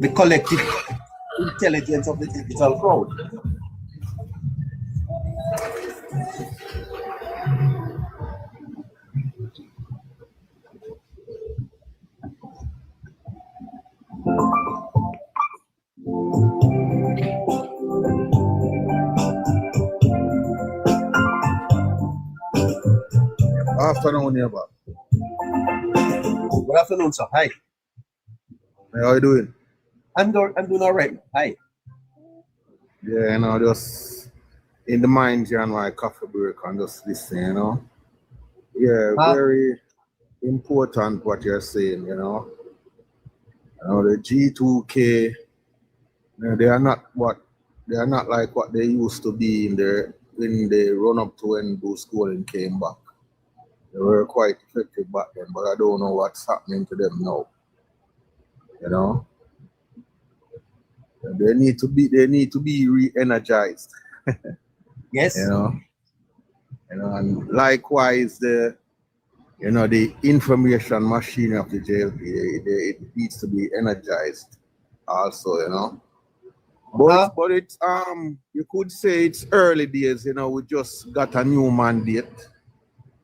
the collective intelligence of the digital crowd. Afternoon, Neighbour. Good afternoon, sir. Hi. Hey, how you doing? I'm doing all right. Hi. Yeah, you know, just in the mind here on my coffee break and just listening, you know. Yeah, very important what you're saying, you know. You know, the G2K, you know, they are not like what they used to be in the run up to when Bruce schooling came back. They were quite effective back then, but I don't know what's happening to them now. You know, they need to be re-energized. Yes. You know, and likewise the information machine of the JLP, it needs to be energized also. You know, but it's you could say it's early days. You know, we just got a new mandate.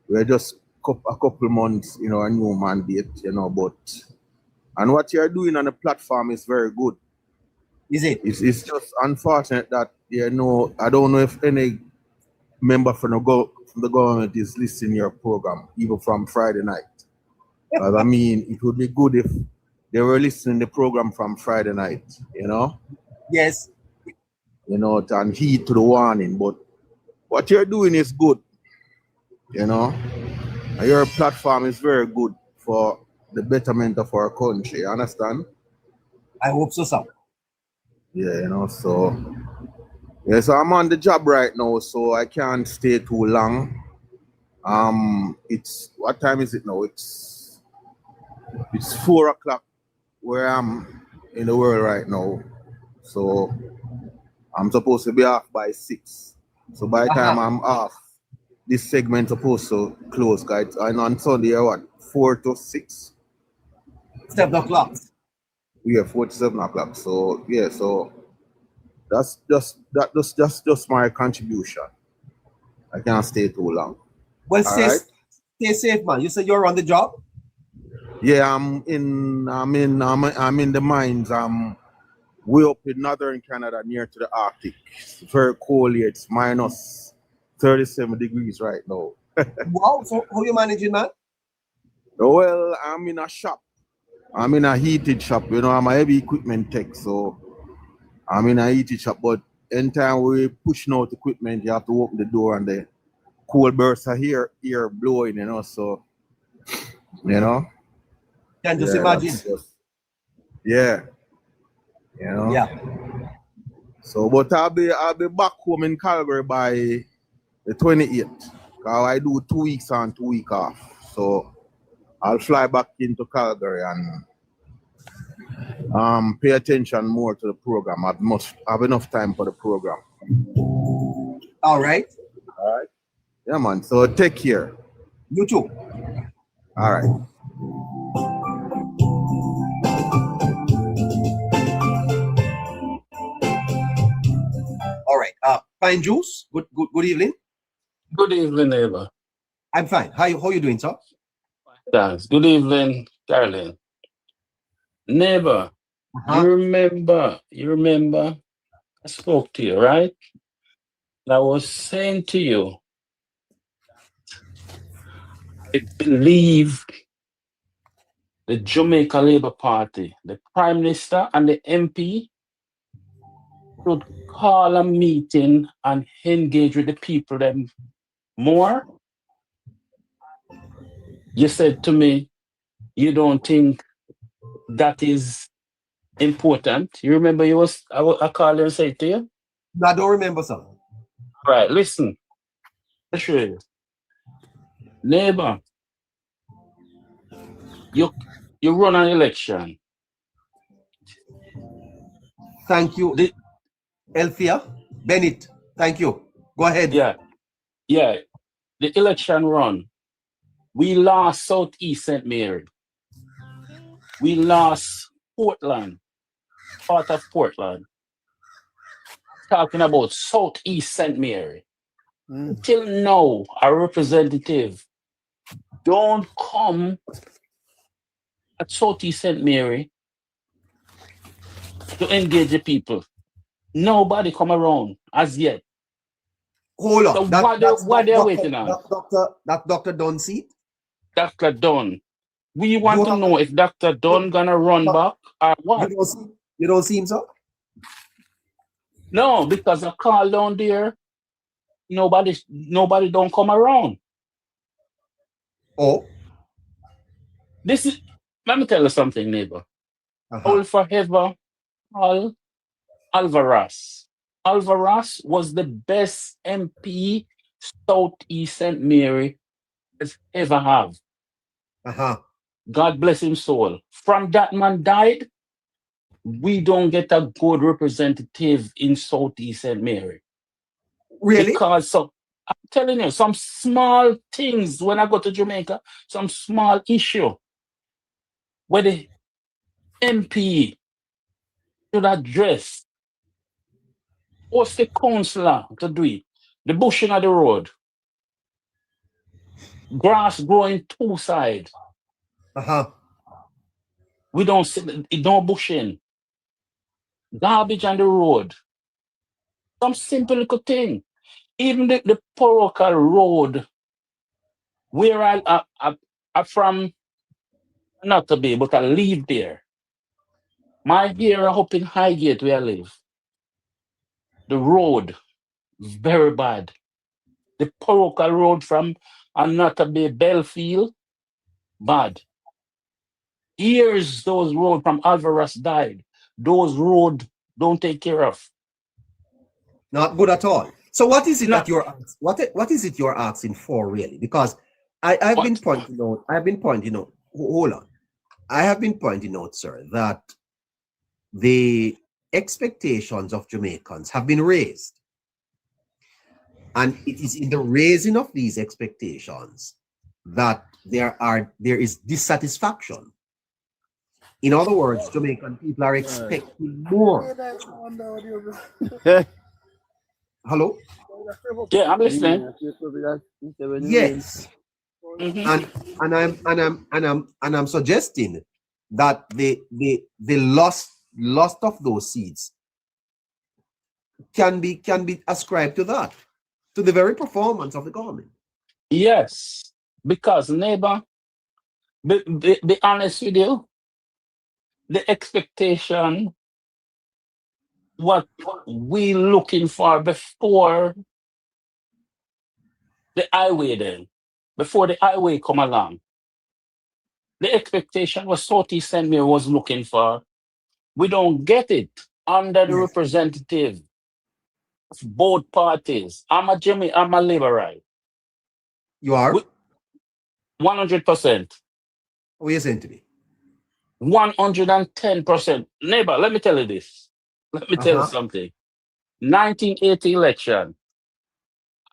We're just a couple months, you know, a new mandate, you know, and what you're doing on the platform is very good. Is it? It's just unfortunate that, you know, I don't know if any member from the government is listening to your program, even from Friday night. But I mean, it would be good if they were listening to the program from Friday night, you know? Yes. You know, and heed to the warning. But what you're doing is good, you know? And your platform is very good for the betterment of our country, you understand? I hope so, sir. Yeah, you know, so so I'm on the job right now, so I can't stay too long. It's what time is it now? It's 4:00 where I'm in the world right now. So I'm supposed to be off by 6. So by the time I'm off, this segment supposed to close, guys. And on Sunday, what? 4 to 6? 7 o'clock. Yeah, 4 to 7 o'clock. So yeah, so that's just my contribution. I can't stay too long. Well, stay safe, man. You said you're on the job? Yeah, I'm in the mines. I'm way up in northern Canada near to the Arctic. It's very cold here. It's minus 37 degrees right now. Wow, so how you managing that? Well, I'm in a shop. I'm in a heated shop. You know, I'm a heavy equipment tech, so I'm in a heated shop. But anytime we pushing out equipment, you have to open the door and the cold bursts are here blowing, you know, so you know. Can just imagine. Yeah. You know. Yeah. So but I'll be back home in Calgary by the 28th. Cause I do 2 weeks on, 2 weeks off. So I'll fly back into Calgary and pay attention more to the program. I must have enough time for the program. All right. All right. Yeah, man. So take care. You too. All right. All right. Fine Juice. Good evening. Good evening, Neighbour. I'm fine. How you doing, sir? Thanks. Good evening, Caroline. Neighbour, you remember I spoke to you, right? And I was saying to you, I believe the Jamaica Labour Party, the Prime Minister and the MP should call a meeting and engage with the people them more. You said to me, you don't think that is important. You remember I called you and said to you? No, I don't remember, sir. Right, listen. I'll show you. Neighbour, you run an election. Thank you. Elfia Bennett. Thank you. Go ahead. Yeah. The election run. We lost Southeast St. Mary. We lost Portland. part of Portland. Talking about Southeast St. Mary. Until now, a representative don't come at Southeast St. Mary to engage the people. Nobody come around as yet. Hold on. So That's what they're Dr. waiting on? That Dr. Dunn seat? Dr. Dunn. We want to know if Dr. Dunn gonna run back or what. You don't see him, sir? No, because I call down there, nobody don't come around. Oh. Let me tell you something, neighbor. All forever, all Alvarez. Alvarez was the best MP Southeast St. Mary has ever have. God bless him soul. From that man died, we don't get a good representative in Southeast St. Mary. Really? Because I'm telling you, some small things when I go to Jamaica, some small issue where the MP should address, what's the councillor to do it? The bushing of the road. Grass growing two sides. We don't see no bushing. Garbage on the road. Some simple little thing. Even the parochial road where I'm from, not to be, but I live there. My area up in Highgate where I live. The road, very bad. The parochial road from Anata Bay, Belfield, bad. Years those roads from Alvarez died. Those roads don't take care of. Not good at all. So what is it that what is it you're asking for really? Because I've been pointing out, hold on. I have been pointing out, sir, that the expectations of Jamaicans have been raised. And it is in the raising of these expectations that there is dissatisfaction. In other words, Jamaican people are expecting more. Hello? Yeah, I'm listening. Yes. And I'm suggesting that the loss of those seeds can be ascribed to that, to the very performance of the government. Yes, because neighbor, be honest with you, the expectation, what we looking for before the highway then, before the highway come along, the expectation was Southeast St. Mary was looking for. We don't get it under the representative of both parties. I'm a Labourite. You are? 100%. What are you saying to me? 110%. Neighbor, let me tell you this. Let me tell you something. 1980 election,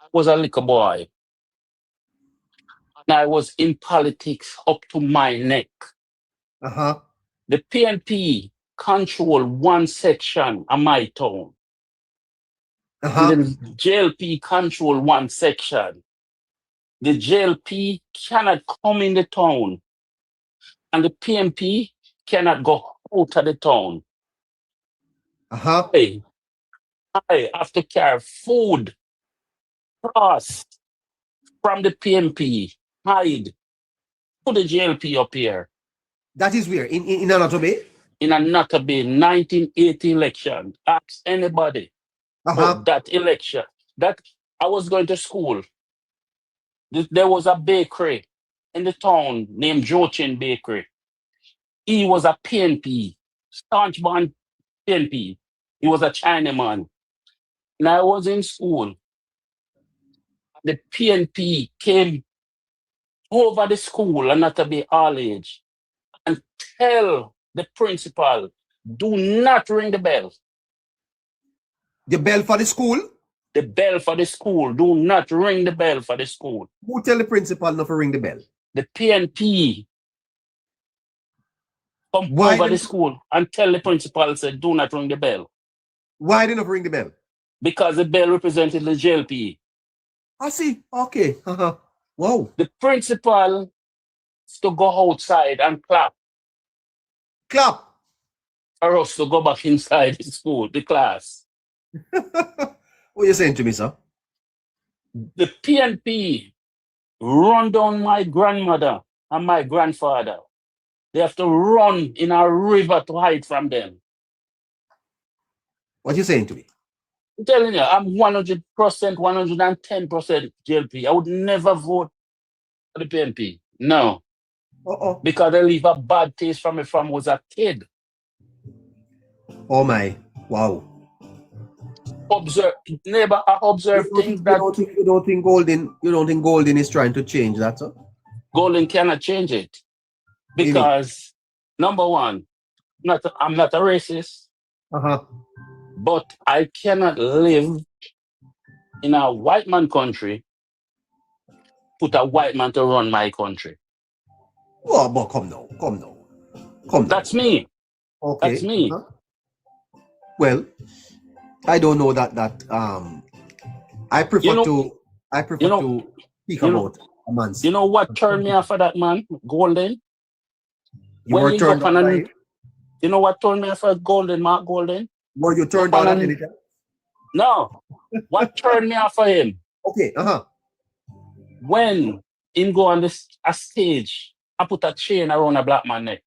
I was a little boy. And I was in politics up to my neck. The PNP control one section of my town. And the JLP control one section. The JLP cannot come in the town. And the PNP cannot go out of the town. I have to carry food, cross from the PNP, hide to the JLP up here. That is where? In Anata Bay? In Anata Bay, 1980 election. Ask anybody about that election. That I was going to school. There was a bakery in the town named Jochin Bakery. He was a PNP, staunch born PNP. He was a Chinaman. And I was in school. The PNP came over the school and not to be all age and tell the principal, do not ring the bell. The bell for the school? The bell for the school. Do not ring the bell for the school. Who tell the principal not to ring the bell? The PNP. Come Why over the didn't- school and tell the principal, say, do not ring the bell. Why didn't ring the bell? Because the bell represented the JLP. I see. Okay. Wow. The principal is to go outside and clap Clap. for us to go back inside the school, the class. What you saying to me, sir? The PNP run down my grandmother and my grandfather. They have to run in a river to hide from them. What you saying to me? I'm telling you, I'm 100%, 110% JLP. I would never vote for the PNP. No. Because they leave a bad taste from me from I was a kid. Oh my. Wow. Observe, neighbor, I observe things that You don't think Golden is trying to change that, sir? Golden cannot change it. Because number one, I'm not a racist. But I cannot live in a white man country, put a white man to run my country. Oh, but come now. That's me. Okay. That's me. Well, I don't know that I prefer to speak about a man's. You know what turned me off of that man, Golden? You were turned off by him? You know what turned me off of Golden, Mark Golden? Were you turned on at any time? No. What turned me off of him? Okay, When him go on a stage and put a chain around a black man's neck.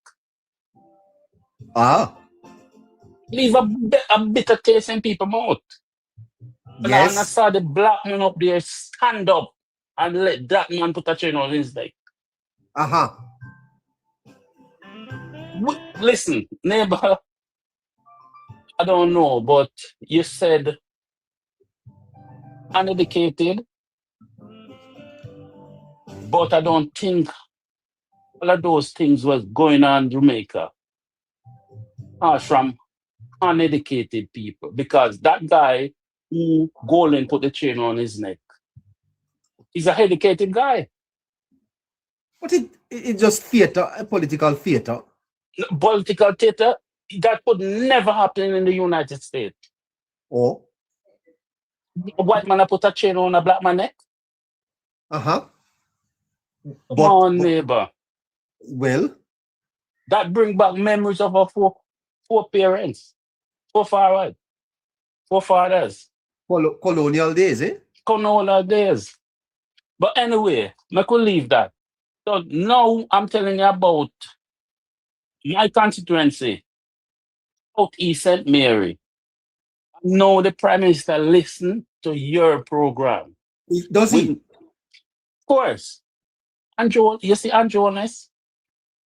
Leave a bitter taste in people's mouth. Yes. And I saw the black man up there stand up and let that man put a chain on his neck. Listen, neighbor, I don't know, but you said uneducated, but I don't think all of those things was going on in Jamaica from uneducated people, because that guy who Golden put the chain on his neck, he's a educated guy. But it just theater, political theater. Political theater, that could never happen in the United States. Oh. A white man put a chain on a black man's neck? Come on, neighbor. Well, that bring back memories of our four parents, forefathers. Colonial days, eh? Colonial days. But anyway, I could leave that. So now I'm telling you about my constituency, Southeast St. Mary. Now the Prime Minister listen to your program. Does he? Of course. You see Andrew Holness?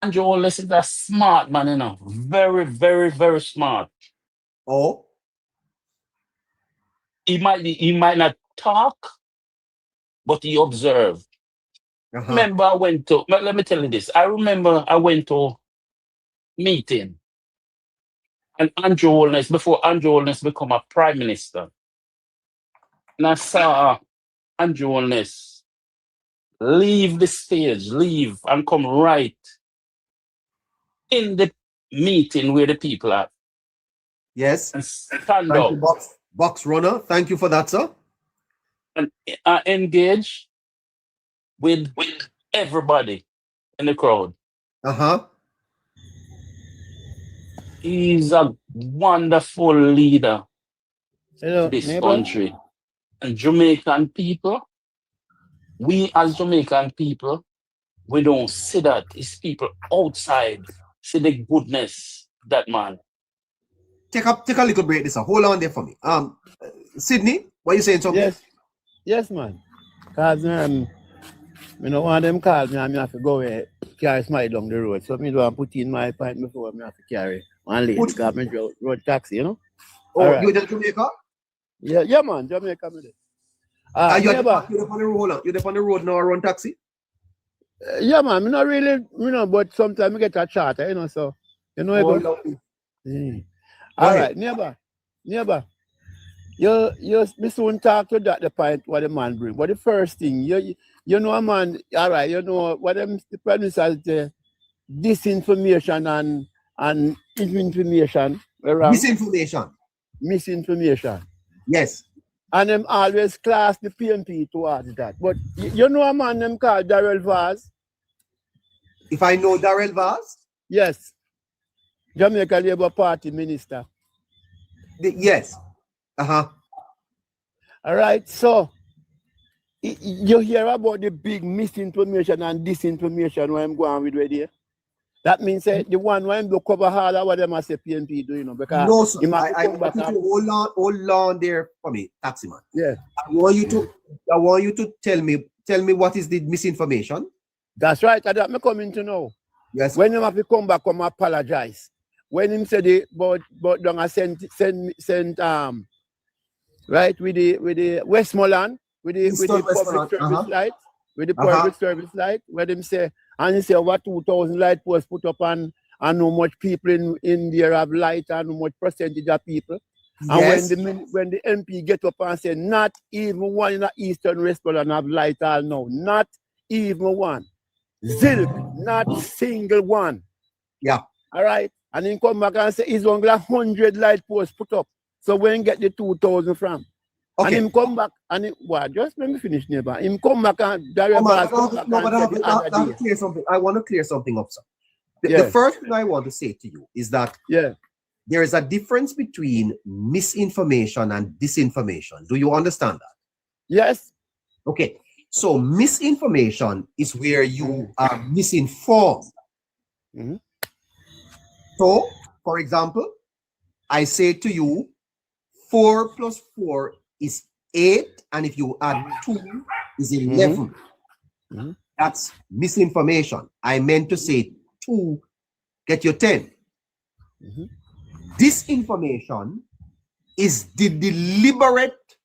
Andrew Holness is a smart man, you know. Very, very, very smart. Oh. He might not talk, but he observed. Remember, let me tell you this. I remember I went to meeting, and Andrew Holness, before Andrew Holness become a prime minister, and I saw Andrew Holness leave the stage, leave and come right in the meeting where the people are. Yes. And stand up. Box runner. Thank you for that, sir. And engage with everybody in the crowd. He's a wonderful leader of this country. And Jamaican people, we as Jamaican people, we don't see that. It's people outside see the goodness of that man. Take a little break this. Hold on there for me. Sydney, what are you saying something? Yes, man. Because I don't want them call me and I have to go carry smile down the road. So I don't put in my pint before I have to carry one lady because I road taxi, you know. Oh, right. You in Jamaica? Yeah, man, Jamaica. You're on the road now, run taxi? Yeah, man, I'm not really, but sometimes I get a charter, you know, so, you know. All right, neighbor, you soon talk to that the point what the man bring. But the first thing, you know a man, all right, you know what them the Prime Minister disinformation and information, around misinformation. Yes. And them always class the PNP towards that. But you know a man them called Darrell Vaz? If I know Darrell Vaz? Yes. Jamaica Labour Party minister. Yes. Uh-huh. All right, so you hear about the big misinformation and disinformation where I'm going with right here. That means the one where I'm cover hard what them as a PNP do, you know, because no, sir. I want you to hold on there for me, taxi man. Yeah. I want you to tell me what is the misinformation. That's right. That me coming to know. Yes. When him have to come back, come apologize. When him said but don't send right with the Westmoreland with the public service light, with the public service light, where them say and he say over 2,000 light posts put up and how much people in there have light and how much percentage of people. Yes. And when the MP get up and say not even one in the Eastern Westmoreland have light all now, not even one. Zilk, not single one. Yeah. All right. And then come back and say he's only 100 light posts put up. So when get the 2,000 from? Okay. And him come back and just let me finish, neighbor. Him come back and I want to clear something up, sir. The first thing I want to say to you is that there is a difference between misinformation and disinformation. Do you understand that? Yes. Okay. So misinformation is where you are misinformed. Mm-hmm. So, for example, I say to you, 4 plus 4 is 8, and if you add 2 is 11. Mm-hmm. That's misinformation. I meant to say 2 get you 10. Mm-hmm. Disinformation is the deliberate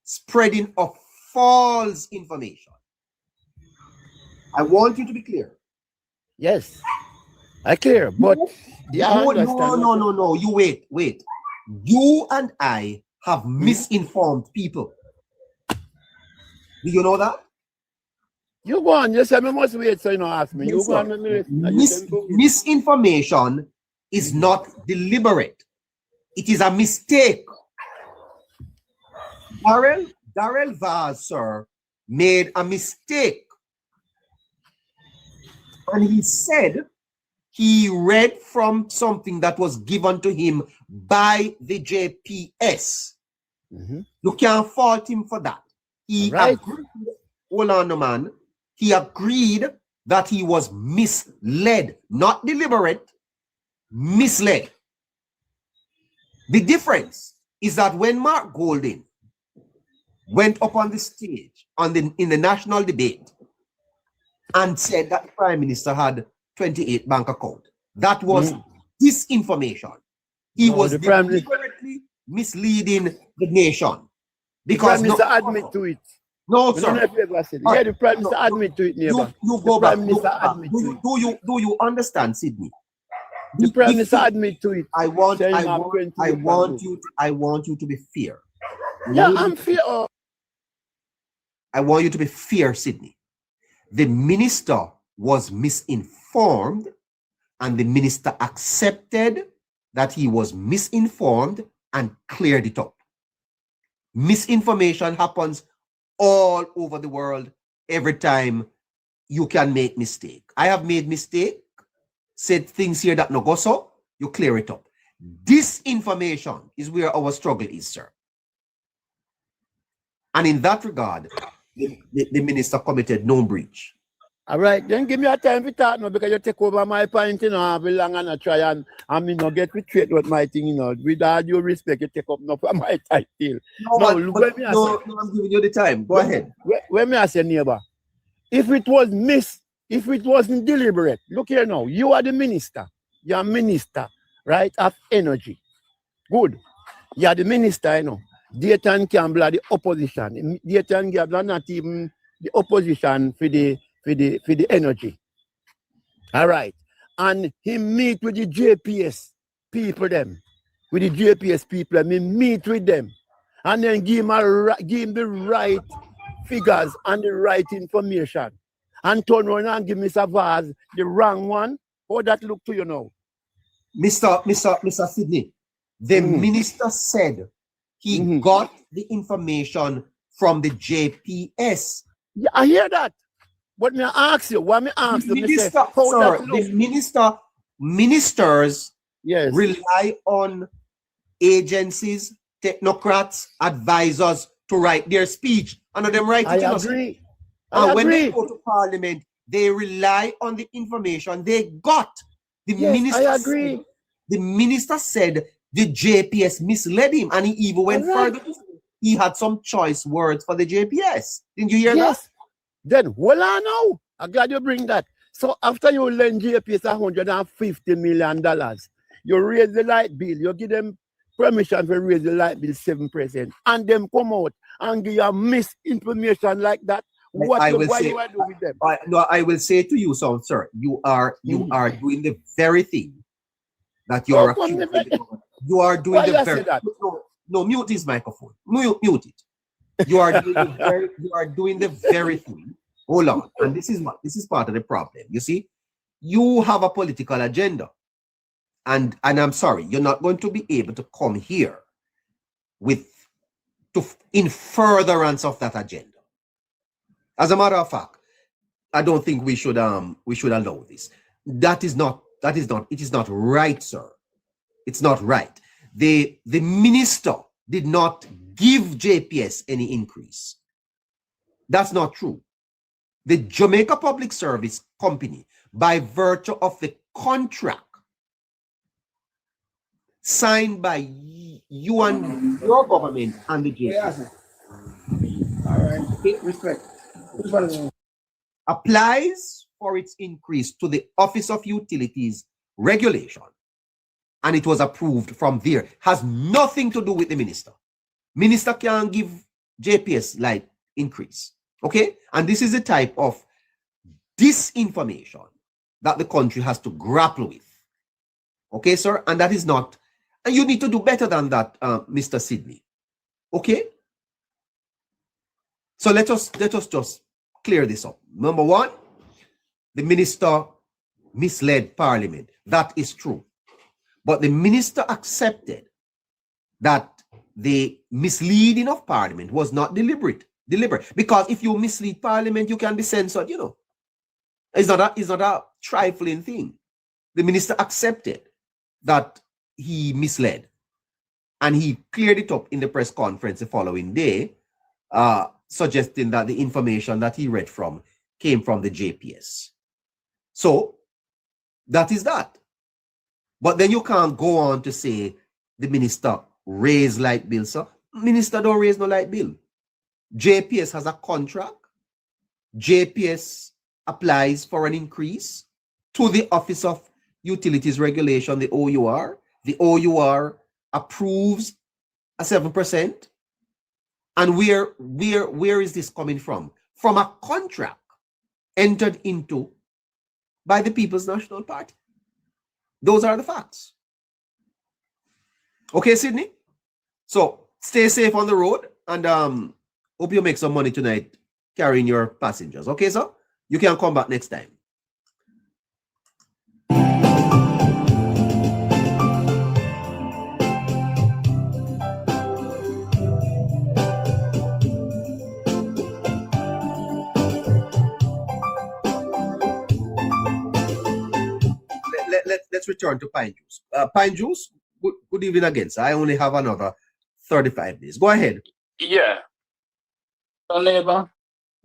spreading of false information. I want you to be clear. Yes, I clear, but no. You wait. You and I have misinformed people. Do you know that? You go on. You say me must wait, so you don't ask me. Yes, you go on. Misinformation is not deliberate. It is a mistake. Darrell Vaz, sir, made a mistake. And he said he read from something that was given to him by the JPS. Mm-hmm. You can't fault him for that. He agreed, hold on, no man. He agreed that he was misled, not deliberate, misled. The difference is that when Mark Golding went up on the stage in the national debate and said that the Prime Minister had 28 bank accounts, that was disinformation. He was deliberately misleading the nation. Because the Prime Minister admit to it. No, sir. The Prime Minister admit to it, neighbor. You go back. Do you understand, Sydney? The Prime Minister admit to it. I want you to be fair. Yeah, I'm fair. I want you to be fair, Sydney. The minister was misinformed, and the minister accepted that he was misinformed and cleared it up. Misinformation happens all over the world. Every time you can make mistake. I have made mistake, said things here that no go so, you clear it up. Disinformation is where our struggle is, sir. And in that regard, the minister committed no breach. All right, then give me a time to talk now, because you take over my point, you know, I be long and I try and me not get betrayed with my thing, you know. With all due respect, you take up no for my title. No, I'm giving you the time. Go ahead. When me ask your neighbor, if it wasn't deliberate, look here now, you are the minister. You're minister, right, of energy. Good. You're the minister, you know. Dayton Campbell are the opposition. Dayton Campbell are not even the opposition for the energy. All right. And he meet with the JPS people them. With the JPS people, he meet with them. And then give him the right figures and the right information. And turn around and give Mr. Vaz the wrong one. How that look to you now? Mr. Sydney, the minister said he got the information from the JPS. Yeah, I hear that. But me ask you, what me ask you, Minister, say, how sir, that look? the ministers Yes. rely on agencies, technocrats, advisors to write their speech. And them write it. I agree. And when they go to parliament, they rely on the information they got. I agree. The minister said the JPS misled him, and he even went further. He had some choice words for the JPS. Didn't you hear that? Then, hold on now. I'm glad you bring that. So after you lend JPS $150 million, you raise the light bill, you give them permission to raise the light bill 7%, and them come out and give you misinformation like that. Why you are doing with them? I will say to you, sir, you are doing the very thing that you are accused of. You are doing the very. No, mute this microphone. Mute it. You are doing the very thing. Hold on, and this is part of the problem. You see, you have a political agenda, and I'm sorry, you're not going to be able to come here in furtherance of that agenda. As a matter of fact, I don't think we should allow this. It is not right, sir. It's not right. The minister did not give JPS any increase. That's not true. The Jamaica Public Service Company, by virtue of the contract signed by you and your government and the JPS, Respect. applies for its increase to the Office of Utilities Regulation, and it was approved from there. Has nothing to do with the minister. Minister can't give JPS light increase. Okay? And this is the type of disinformation that the country has to grapple with. Okay, sir? And that is not, and you need to do better than that, Mr. Sydney. Okay? So let us just clear this up. Number one, the minister misled Parliament. That is true. But the minister accepted that the misleading of Parliament was not deliberate. Because if you mislead Parliament, you can be censored, you know. It's not a trifling thing. The minister accepted that he misled. And he cleared it up in the press conference the following day, suggesting that the information that he read from came from the JPS. So, that is that. But then you can't go on to say the minister raised light bill, sir. Minister don't raise no light bill. JPS has a contract. JPS applies for an increase to the Office of Utilities Regulation, the OUR. The OUR approves a 7%. And where is this coming from? From a contract entered into by the People's National Party. Those are the facts. Okay, Sydney? So stay safe on the road, and hope you make some money tonight carrying your passengers. Okay, sir? You can come back next time. Let's return to Pine Juice. Pine Juice, good evening again, sir. I only have another 35 days. Go ahead. Yeah. So, Neighbour,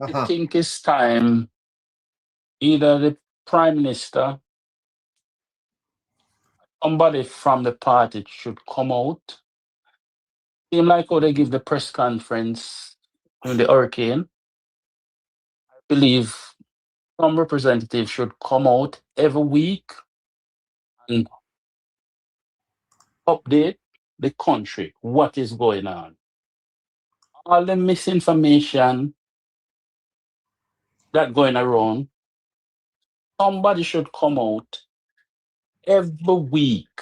I think it's time either the Prime Minister, somebody from the party should come out. Seem like how they give the press conference in the hurricane. I believe some representatives should come out every week and update the country what is going on. All the misinformation that going around, somebody should come out every week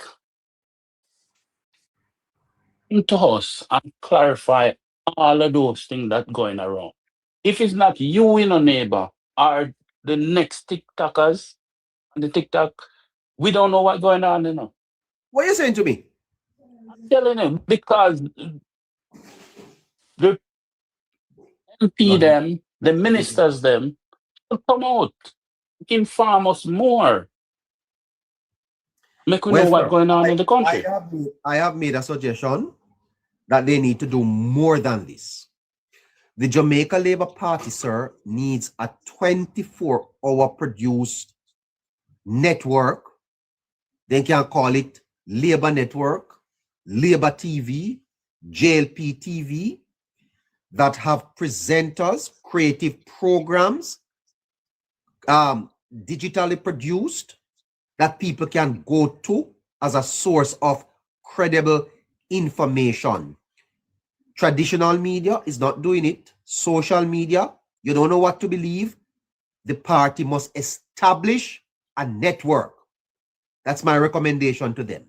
into us and clarify all of those things that going around. If it's not you in a Neighbour or the next TikTokers and the TikTok, we don't know what's going on, you know. What are you saying to me? I'm telling you, because the MP Uh-huh. them, the ministers them, will come out, inform us more, make we know Well, what's sir, going on in the country. I have made a suggestion that they need to do more than this. The Jamaica Labour Party, sir, needs a 24-hour produced network. They can call it Labour Network, Labour TV, JLP TV, that have presenters, creative programs, digitally produced, that people can go to as a source of credible information. Traditional media is not doing it. Social media, you don't know what to believe. The party must establish a network. That's my recommendation to them.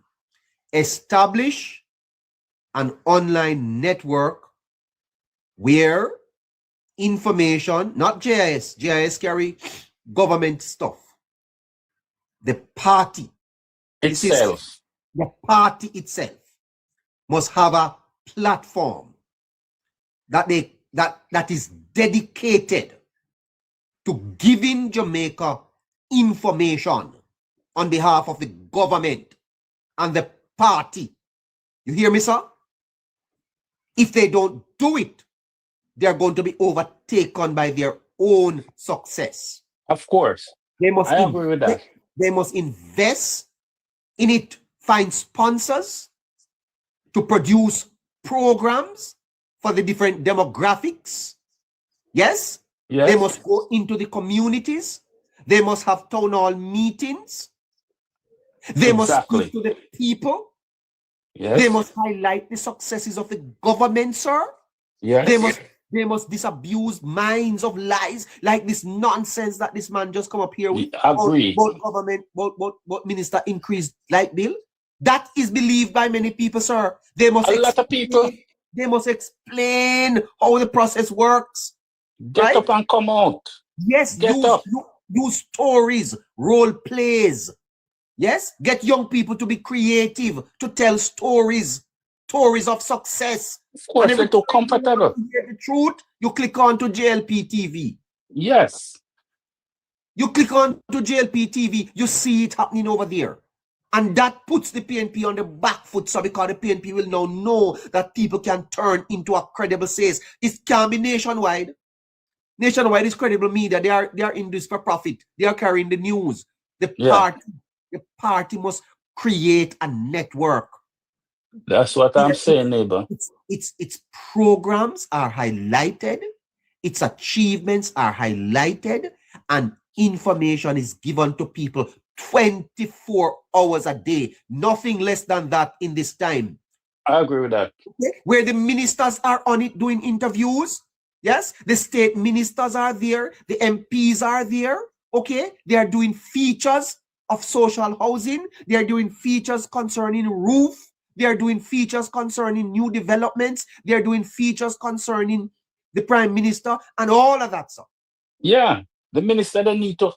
Establish an online network where information, not GIS carry government stuff. The party Itself. The party itself must have a platform that is dedicated to giving Jamaica information on behalf of the government and the party. You hear me, sir? If they don't do it, they're going to be overtaken by their own success. Of course. I agree with that. They must invest in it, find sponsors to produce programs for the different demographics. Yes? Yes. They must go into the communities. They must have town hall meetings. They must speak to the people. Yes. They must highlight the successes of the government, sir. Yes. They must disabuse minds of lies like this nonsense that this man just come up here with. Agree. About government, about minister increased light bill. That is believed by many people, sir. They must A lot of people. They must explain how the process works. Get up and come out. Yes, use stories, role plays. Yes, get young people to be creative, to tell stories of success. Of course, they're too comfortable. You hear the truth, you click on to JLP TV. Yes. You click on to JLP TV, you see it happening over there. And that puts the PNP on the back foot, so because the PNP will now know that people can turn into a credible source. It can be nationwide. Nationwide is credible media. They are in this for profit. They are carrying the news. The party must create a network. That's what I'm saying, neighbor. Its programs are highlighted, its achievements are highlighted, and information is given to people 24 hours a day. Nothing less than that in this time. I agree with that. Okay? Where the ministers are on it doing interviews. Yes, the state ministers are there, the MPs are there. Okay, they are doing features of social housing. They are doing features concerning roof. They are doing features concerning new developments. They are doing features concerning the prime minister and all of that stuff. Yeah, the minister, they need to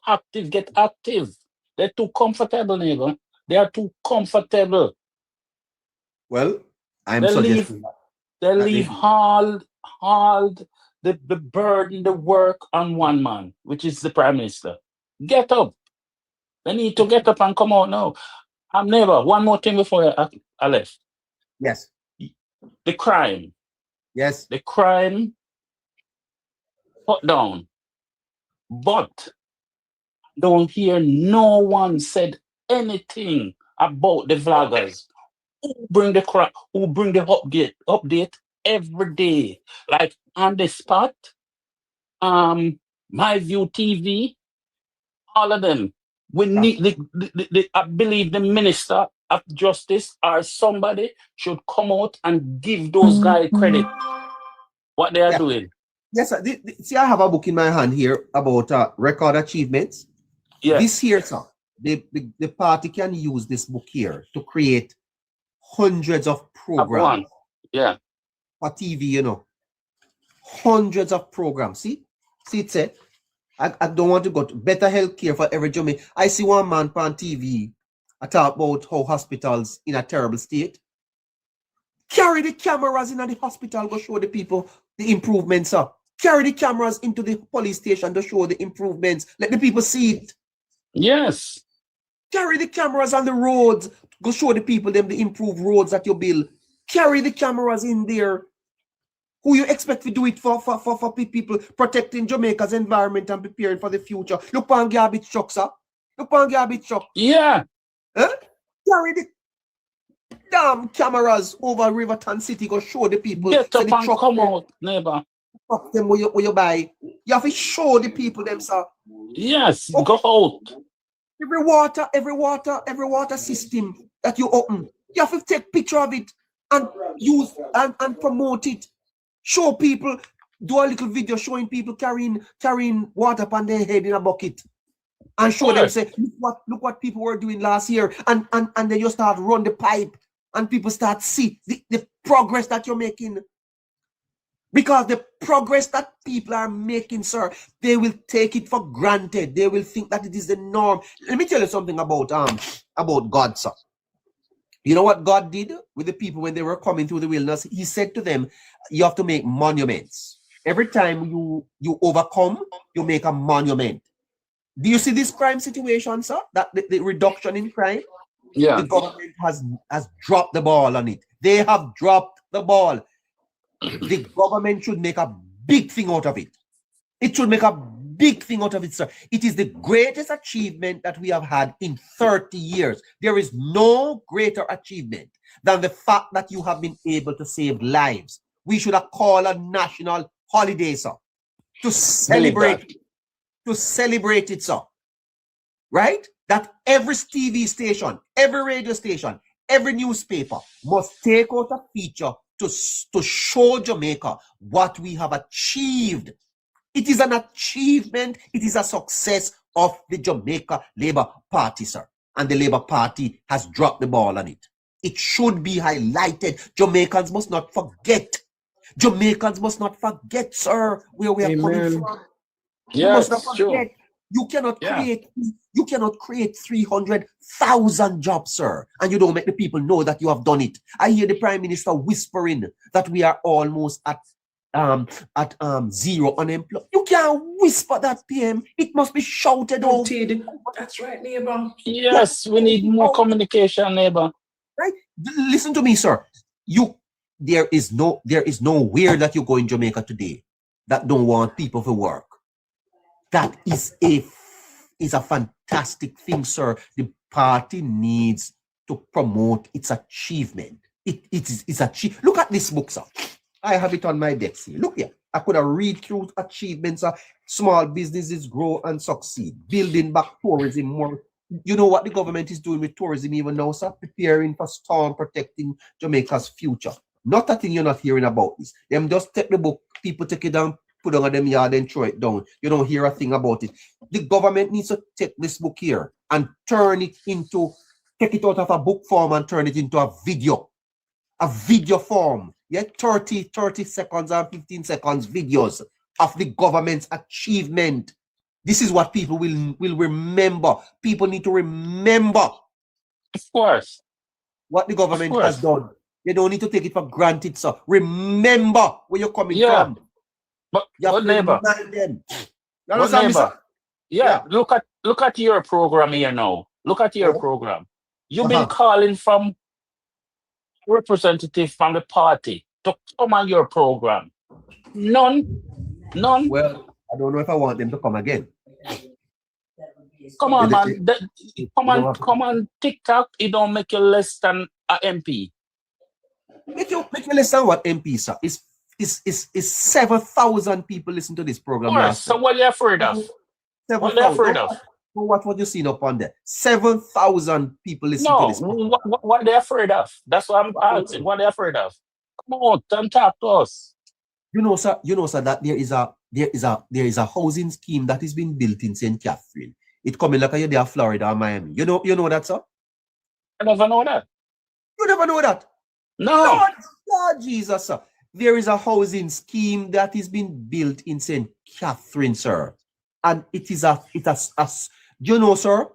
get active. They're too comfortable, neighbor. They are too comfortable. Well, I'm suggesting they leave all the burden, the work on one man, which is the prime minister. Get up. They need to get up and come out now. Neighbor, one more thing before I left. Yes. The crime. Yes. The crime put down. But don't hear no one said anything about the vloggers who bring the update every day. Like on the spot, My View TV, all of them. We need I believe the Minister of Justice or somebody should come out and give those guys credit. What they are doing. Yes, sir. See, I have a book in my hand here about record achievements. Yes. This here, sir, the party can use this book here to create hundreds of programs. Yeah. For TV, you know. Hundreds of programs. See it said. I don't want to go to better health care for every Jamaican. I see one man on TV I talk about how hospitals in a terrible state. Carry the cameras in the hospital, go show the people the improvements, sir. Carry the cameras into the police station to show the improvements. Let the people see it. Yes. Carry the cameras on the roads. Go show the people them the improved roads that you build. Carry the cameras in there. Who you expect to do it for people protecting Jamaica's environment and preparing for the future? Look on garbage truck, sir. Look on garbage truck. Yeah. Huh? Carry the damn cameras over Riverton City. Go show the people. Get up the and truck come there, out, neighbor. truck them where you buy. You have to show the people them, sir. Yes, Okay. go out. Every water system that you open, you have to take picture of it and use and promote it. Show people, do a little video showing people carrying water upon their head in a bucket. And show them, say, look what people were doing last year. And then you start run the pipe and people start see the progress that you're making. Because the progress that people are making, sir, they will take it for granted. They will think that it is the norm. Let me tell you something about God, sir. You know what God did with the people when they were coming through the wilderness? He said to them, you have to make monuments. Every time you overcome, you make a monument. Do you see this crime situation, sir? That the reduction in crime? Yeah. The government has dropped the ball on it. They have dropped the ball. The government should make a big thing out of it. It should make a big thing out of it, sir. It is the greatest achievement that we have had in 30 years. There is no greater achievement than the fact that you have been able to save lives. We should have called a national holiday, sir, to celebrate it, sir. Right? That every TV station, every radio station, every newspaper must take out a feature to show Jamaica what we have achieved. It is an achievement. It is a success of the Jamaica Labour Party, sir. And the Labour Party has dropped the ball on it. It should be highlighted. Jamaicans must not forget. Jamaicans must not forget, sir, where we are coming from. You must not forget. You cannot create 300,000 jobs, sir, and you don't make the people know that you have done it. I hear the Prime Minister whispering that we are almost at zero unemployment. You can't whisper that, PM. It must be shouted out. That's right, neighbor. Yes, we need more communication, neighbor. Right? Listen to me, sir. There is nowhere that you go in Jamaica today that don't want people to work. That is a fantastic thing, sir. The party needs to promote its achievement. It's achieved. Look at this book, sir. I have it on my desk here. Look here. I could have read through achievements of small businesses grow and succeed, building back tourism more. You know what the government is doing with tourism even now, sir? Preparing for storm, protecting Jamaica's future. Not a thing you're not hearing about this. Them just take the book, people take it down, put it on them yard and throw it down. You don't hear a thing about it. The government needs to take this book here and take it out of a book form and turn it into a video form. Yeah, 30 seconds and 15 seconds videos of the government's achievement. This is what people will remember. People need to remember. Of course. What the government has done. They don't need to take it for granted, sir. Remember where you're coming from. But neighbor, look at your program here now. Look at your program. You've been calling from representative from the party to come on your program. None. Well, I don't know if I want them to come again. Come on, man. Come on TikTok. It don't make you less than a MP. Make you less than what MP, sir? Is 7,000 people listen to this program last So what are you afraid of? What are you afraid of? What you seen up on there? 7,000 people listen to this program. What are they afraid of? That's what I'm asking. What are they afraid of? Come on, don't talk to us. You know, sir, that there is a housing scheme that is being built in St. Catherine. It coming like you're there, Florida or Miami. You know that, sir? I never know that. You never know that? No. Lord Jesus, sir. There is a housing scheme that is being built in St. Catherine, sir. And it is you know, sir,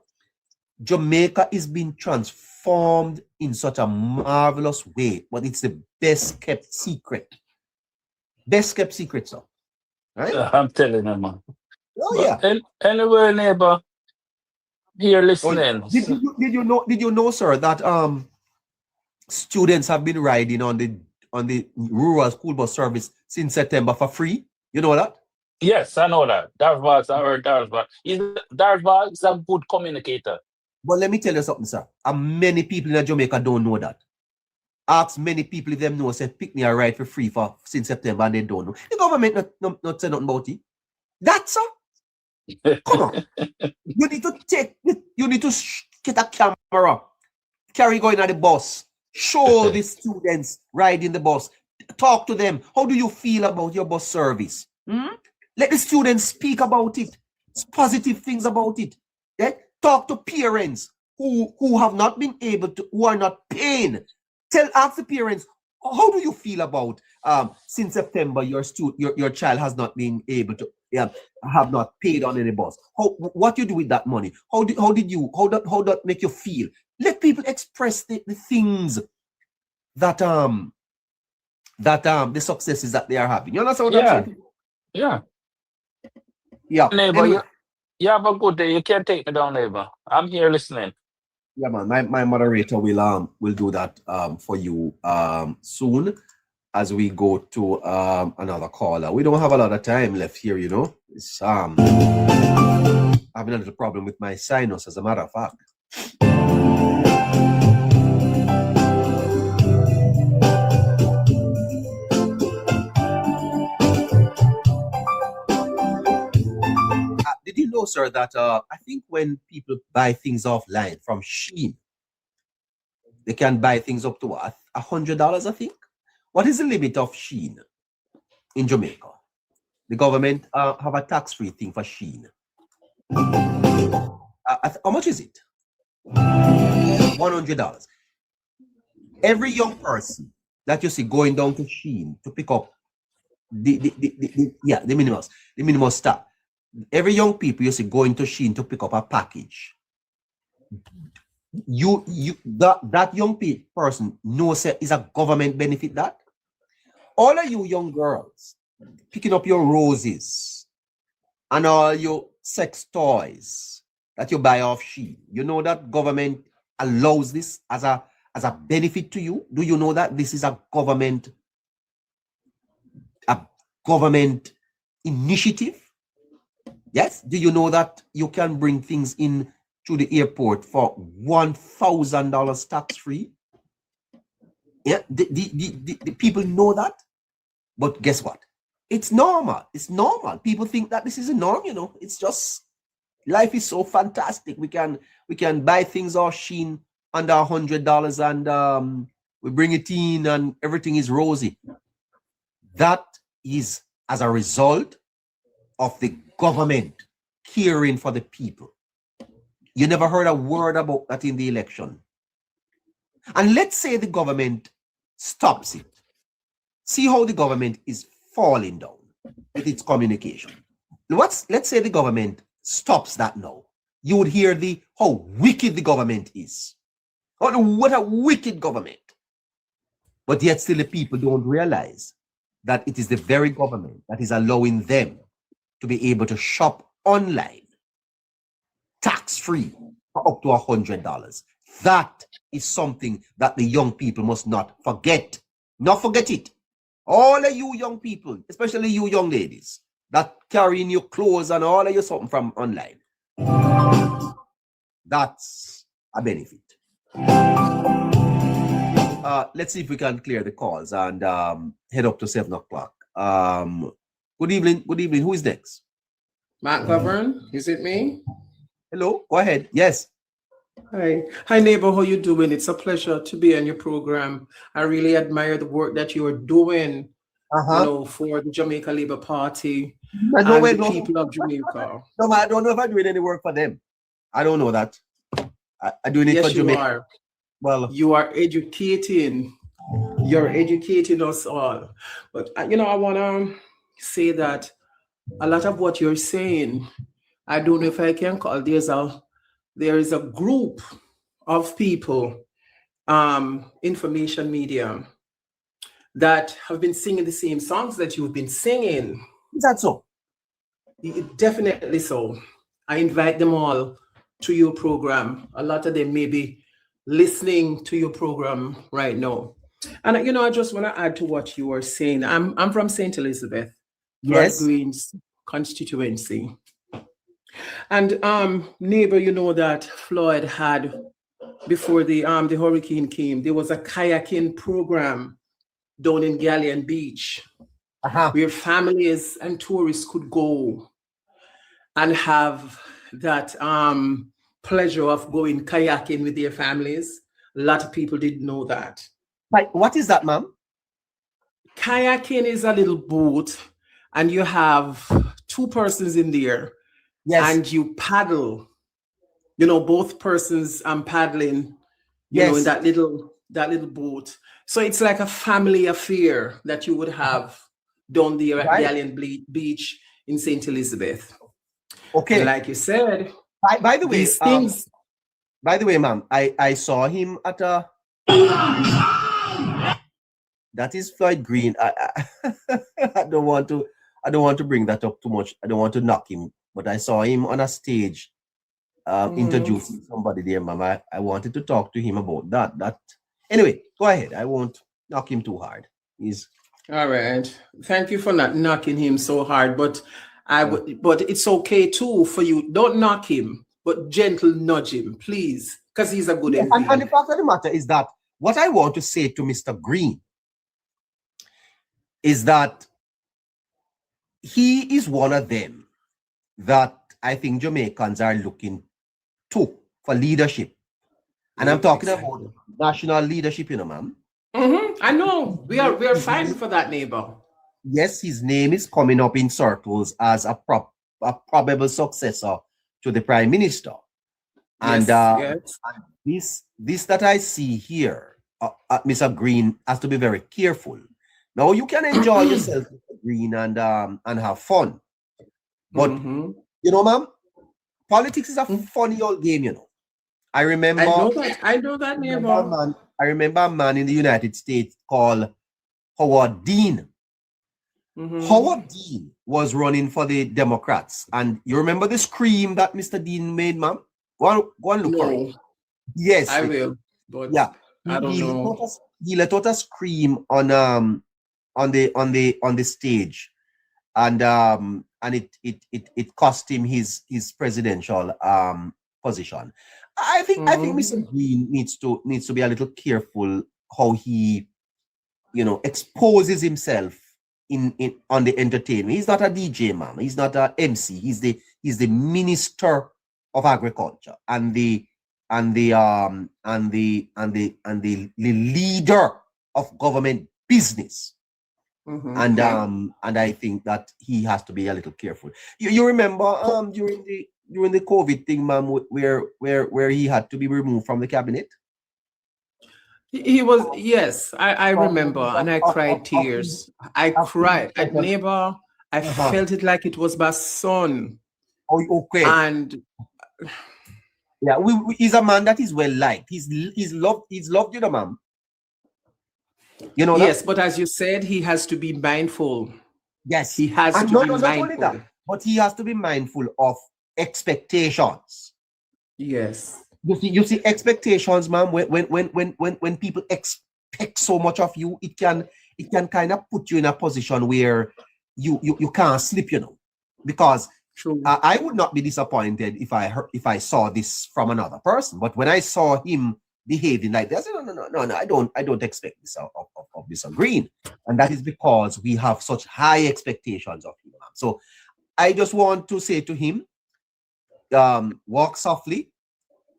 Jamaica is being transformed in such a marvelous way, but it's the best kept secret. Best kept secret, sir. Right? I'm telling you, man. Oh, But yeah. anyway, neighbor, here Oh, listening. did you know, sir, that students have been riding on the rural school bus service since September for free? You know that? Yes, I know that. Darvaz, I heard Darvaz. Darvaz is a good communicator. But let me tell you something, sir. And many people in Jamaica don't know that. Ask many people if them know, say, pick me a ride for free for since September, and they don't know. The government not say nothing about it. That's sir. Come on. You need to get a camera, carry going at the bus, show the students riding the bus, talk to them. How do you feel about your bus service? Let the students speak about it, positive things about it. Yeah? Talk to parents who have not been able to, who are not paying. Ask the parents, how do you feel about since September your child has not been able to have not paid on any bus? What you do with that money? How that make you feel? Let people express the things that the successes that they are having. You understand what I'm saying? Yeah. Yeah. Neighbor, Anyway. you have a good day. You can't take me down, neighbor. I'm here listening. Yeah, man. My moderator will do that for you soon as we go to another caller. We don't have a lot of time left here, you know. It's having a little problem with my sinus, as a matter of fact. Did you know, sir, that I think when people buy things offline from Shein, they can buy things up to $100, I think. What is the limit of Shein in Jamaica? The government have a tax-free thing for Shein. How much is it? $100. Every young person that you see going down to Shein to pick up the minimal stuff. Every young people you see going to Shein to pick up a package. That young person knows is a government benefit. That all of you young girls picking up your roses and all your sex toys that you buy off Shein, you know that government allows this as a benefit to you. Do you know that this is a government initiative? Yes. Do you know that you can bring things in to the airport for $1,000 tax-free? Yeah, the people know that. But guess what? It's normal. It's normal. People think that this is a norm, you know. It's just, life is so fantastic. We can buy things off Shein under $100 and we bring it in and everything is rosy. That is as a result of the government caring for the people. You never heard a word about that in the election. And let's say the government stops it. See how the government is falling down with its communication. Let's say the government stops that now. You would hear how wicked the government is. Oh, what a wicked government. But yet still the people don't realize that it is the very government that is allowing them to be able to shop online tax-free for up to $100. That is something that the young people must not forget. Not forget it. All of you young people, especially you young ladies, that carrying your clothes and all of your something from online. That's a benefit. Let's see if we can clear the calls and head up to 7 o'clock. Good evening. Who is next? Matt Govern, is it me? Hello, go ahead. Yes. Hi, neighbor. How you doing? It's a pleasure to be on your program. I really admire the work that you are doing, for the Jamaica Labour Party and the people of Jamaica. No, I don't know if I'm doing any work for them. I don't know that. I'm doing it for Jamaica. You are. Well, you are educating. You're educating us all. But I want to say that a lot of what you're saying, I don't know if I can call there's a there is a group of people, information media, that have been singing the same songs that you've been singing. Is that so? Definitely so. I invite them all to your program. A lot of them may be listening to your program right now. And I just want to add to what you were saying. I'm from St. Elizabeth, Yes. Green's constituency. And Neighbour, you know that Floyd had, before the hurricane came, there was a kayaking program down in Galleon Beach, where families and tourists could go and have that pleasure of going kayaking with their families. A lot of people didn't know that. Like, what is that, ma'am? Kayaking is a little boat, and you have two persons in there, yes, and you paddle. Both persons paddling, in that little boat. So it's like a family affair that you would have down there at Galleon Beach in St. Elizabeth. Okay. And like you said, by the way, these things. By the way, ma'am, I saw him at a. That is Floyd Green. I don't want to bring that up too much. I don't want to knock him, but I saw him on a stage introducing somebody there, ma'am. I wanted to talk to him about that. Anyway, go ahead. I won't knock him too hard. He's all right. Thank you for not knocking him so hard, but but it's okay too for you. Don't knock him, but gentle nudge him, please, because he's a good MP. And the fact of the matter is that what I want to say to Mr. Green is that he is one of them that I think Jamaicans are looking to for leadership. And I'm talking about national leadership, ma'am. I know. We are fighting for that, Neighbour. Yes, his name is coming up in circles as a probable successor to the Prime Minister. And this that I see here, Mr. Green has to be very careful. Now, you can enjoy yourself, Mr. Green, and have fun. But, ma'am, politics is a funny old game, I remember. I know that, Neighbour. I remember a man in the United States called Howard Dean. Howard Dean was running for the Democrats. And you remember the scream that Mr. Dean made, ma'am? Go and look for it. Yes. I will. But yeah. I don't know. He let out a scream on the stage. And it cost him his presidential position. I think Mr. Green needs to be a little careful how he, exposes himself on the entertainment. He's not a DJ, man. He's not a MC. He's the Minister of Agriculture and the leader of government business. And I think that he has to be a little careful. You remember during the COVID thing, ma'am, where he had to be removed from the cabinet? He was, yes, I remember, and I cried tears. I cried. At Neighbour, I felt it like it was my son. Oh, okay. And yeah, he's a man that is well liked. He's loved, ma'am. Yes, but as you said, he has to be mindful. Yes, he has to be mindful. Not only that, but he has to be mindful of expectations. Yes. You see expectations, ma'am. When people expect so much of you, it can kind of put you in a position where you can't slip, because I would not be disappointed if I saw this from another person. But when I saw him behaving like this, no, I don't expect this of Mr. Green, and that is because we have such high expectations of him. So I just want to say to him, walk softly.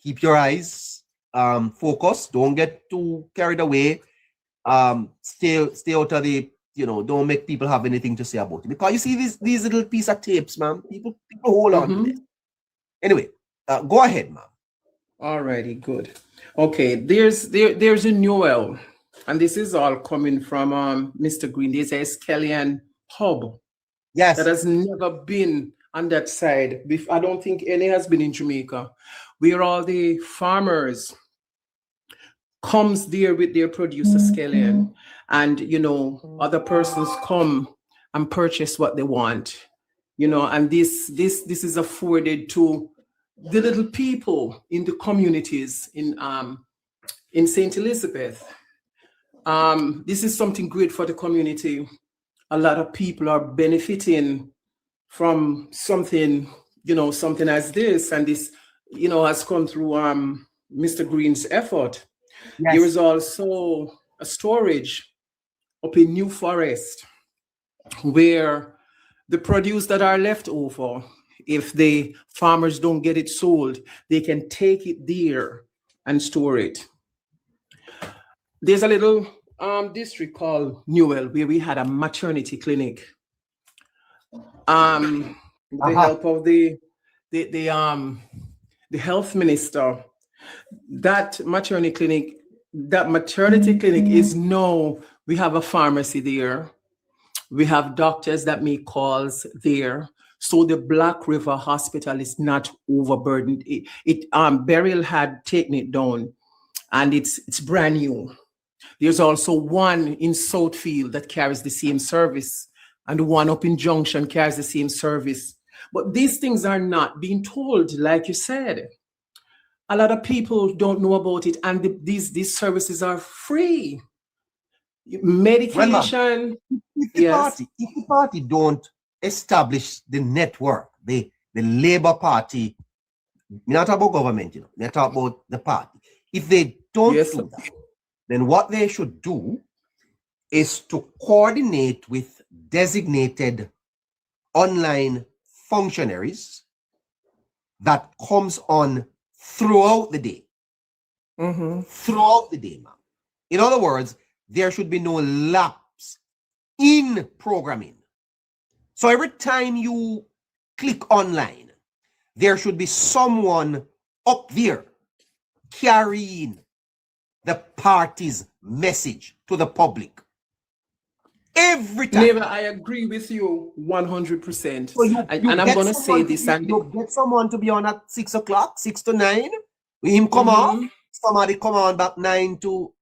Keep your eyes focused. Don't get too carried away. Stay out of the, don't make people have anything to say about it. Because you see these little piece of tapes, man. People hold on to it. Anyway, go ahead, ma'am. Alrighty, good. Okay, there's a Noel, and this is all coming from Mr. Green. There's a Skellion hub. Yes. That has never been on that side. I don't think any has been in Jamaica, where all the farmers comes there with their producer scallion, and other persons come and purchase what they want, and this is afforded to the little people in the communities in St. Elizabeth. This is something great for the community. A lot of people are benefiting from something, something as this, and this, has come through Mr. Green's effort. Yes. There is also a storage up in New Forest where the produce that are left over, if the farmers don't get it sold, they can take it there and store it. There's a little district called Newell where we had a maternity clinic. The help of the health minister, that maternity clinic is now, we have a pharmacy there. We have doctors that make calls there. So the Black River Hospital is not overburdened. Burial had taken it down, and it's brand new. There's also one in Southfield that carries the same service, and one up in Junction carries the same service. But these things are not being told, like you said. A lot of people don't know about it, and these services are free. Medication. If the party don't establish the network, the Labour Party, not about government, they talk about the party. If they don't do that, then what they should do is to coordinate with designated online functionaries that comes on throughout the day. Throughout the day, ma'am. In other words, there should be no lapse in programming. So every time you click online, there should be someone up there carrying the party's message to the public. Every time. Neighbor, I agree with you 100%. So and I'm going to say this. You get someone to be on at 6 o'clock, 6 to 9. Him come off. Somebody come on back 9 to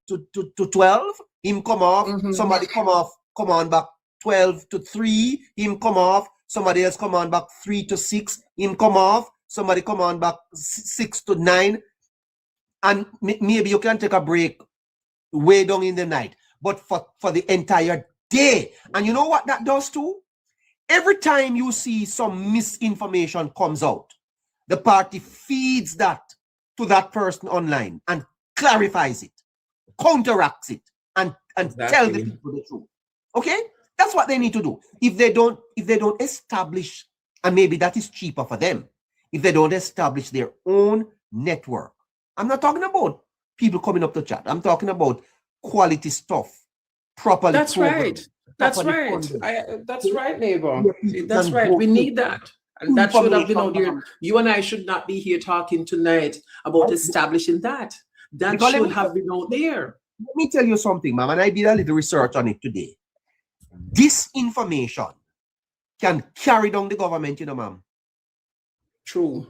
12. Him come off. Somebody come on back 12 to 3. Him come off. Somebody else come on back 3 to 6. Him come off. Somebody come on back 6 to 9. And maybe you can take a break way down in the night. But for the entire day. And you know what that does too? Every time you see some misinformation comes out, the party feeds that to that person online and clarifies it, counteracts it, and tell the people the truth. Okay? That's what they need to do. If they don't establish, and maybe that is cheaper for them, if they don't establish their own network. I'm not talking about people coming up to chat. I'm talking about quality stuff, properly. That's right. That's right. That's right, neighbor. That's right. We need that. And that should have been out there. You and I should not be here talking tonight about establishing that. That should have been out there. Let me tell you something, ma'am, and I did a little research on it today. This information can carry down the government, ma'am. True.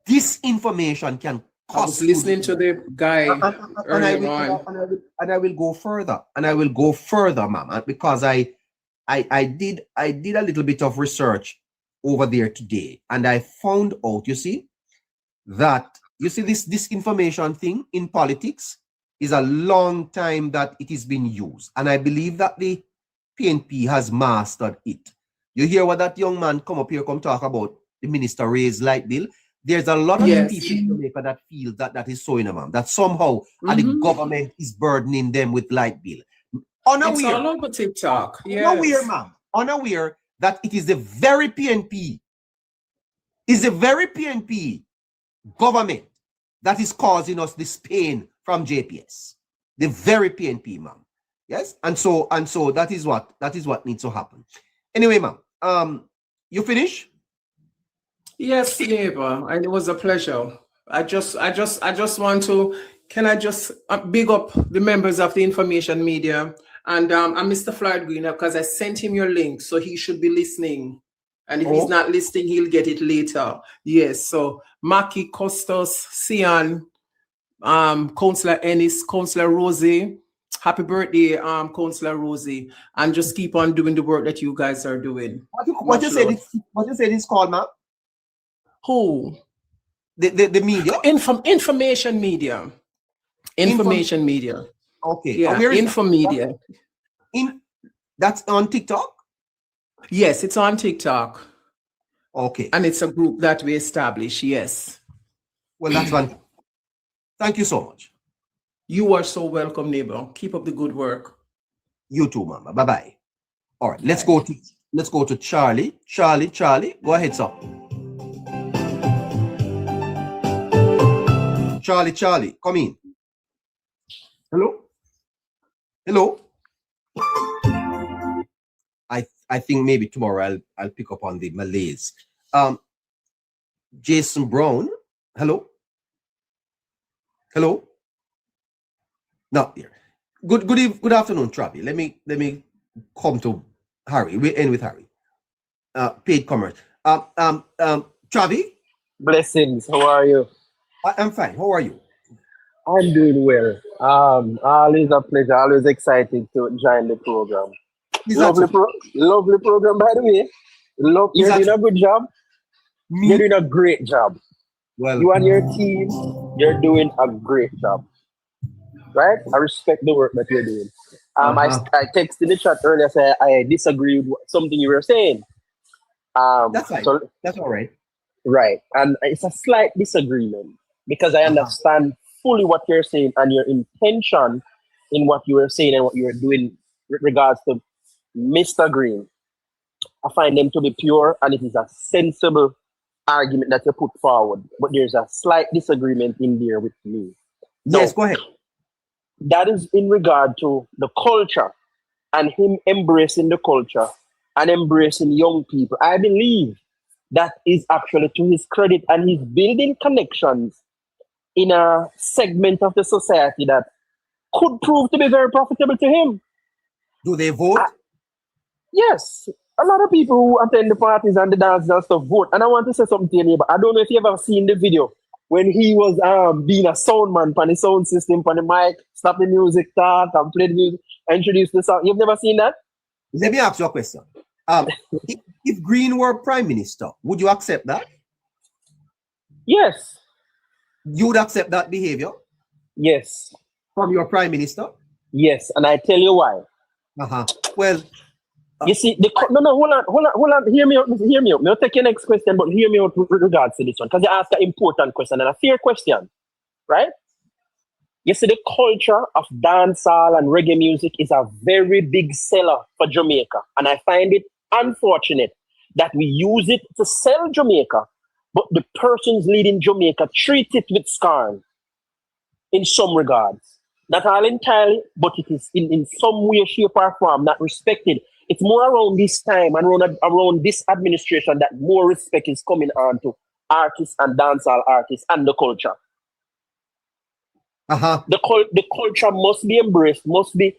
This information can cost. I was listening to the guy earlier on. And I will go further. And I will go further, ma'am, because I did a little bit of research over there today, and I found out, this information thing in politics is a long time that it is being used, and I believe that the PNP has mastered it. You hear what that young man come talk about the minister raised light bill. There's a lot of people in Jamaica that feel that is so, ma'am, that somehow the government is burdening them with light bill. Unaware, it's all over TikTok. Unaware, ma'am, unaware that it is the very PNP, government that is causing us this pain from JPS. The very PNP, ma'am. Yes, and so that is what needs to happen. Anyway, ma'am, you finish? Yes, neighbor, and it was a pleasure. I just want to, can I just big up the members of the information media and Mr. Floyd Green, because I sent him your link, so he should be listening. And if he's not listening, he'll get it later. Yes. So Maki, Costas, Sian, Councillor Ennis, Councillor Rosie. Happy birthday, Councillor Rosie. And just keep on doing the work that you guys are doing. What you say this called, ma'am? Who? The media? Information media. Information media. Okay. Yeah, Infomedia. That's on TikTok? Yes, it's on TikTok. Okay. And it's a group that we established, yes. Well, that's one. Thank you so much. You are so welcome, neighbor. Keep up the good work. You too, mama. Bye-bye. All right, let's go to Charlie. Charlie, go ahead, sir. Charlie, come in. Hello. I think maybe tomorrow I'll pick up on the Malays. Jason Brown. Hello. Not here. Good afternoon, Travi. Let me come to Harry. We end with Harry. Paid commerce. Travi. Blessings. How are you? I'm fine. How are you? I'm doing well. Always a pleasure. Always excited to join the program. Lovely program, by the way. You're doing a good job. You're doing a great job. Well, you and your team, you're doing a great job. Right? I respect the work that you're doing. I texted in the chat earlier, say I disagree with something you were saying. That's fine. So, that's all right. Right. And it's a slight disagreement because I understand fully what you're saying and your intention in what you were saying and what you were doing with regards to Mr. Green. I find them to be pure and it is a sensible argument that you put forward. But there's a slight disagreement in there with me. Yes, go ahead. That is in regard to the culture and him embracing the culture and embracing young people. I believe that is actually to his credit and he's building connections in a segment of the society that could prove to be very profitable to him. Do they vote? Yes. A lot of people who attend the parties and the dances and stuff vote. And I want to say something to you, but I don't know if you've ever seen the video when he was being a sound man on the sound system, on the mic, stop the music, talk, and play the music, introduce the song. You've never seen that? Let me ask you a question. If Green were Prime Minister, would you accept that? Yes. You would accept that behavior? Yes. From your Prime Minister? Yes, and I tell you why. Well, you see, hold on. Hear me out. I'll take your next question, but hear me out with regards to this one, because you asked an important question and a fair question, right? You see, the culture of dancehall and reggae music is a very big seller for Jamaica, and I find it unfortunate that we use it to sell Jamaica, but the persons leading Jamaica treat it with scorn in some regards. Not all entirely, but it is in some way, shape, or form not respected. It's more around this time and around this administration that more respect is coming on to artists and dancehall artists and the culture. The culture must be embraced, must be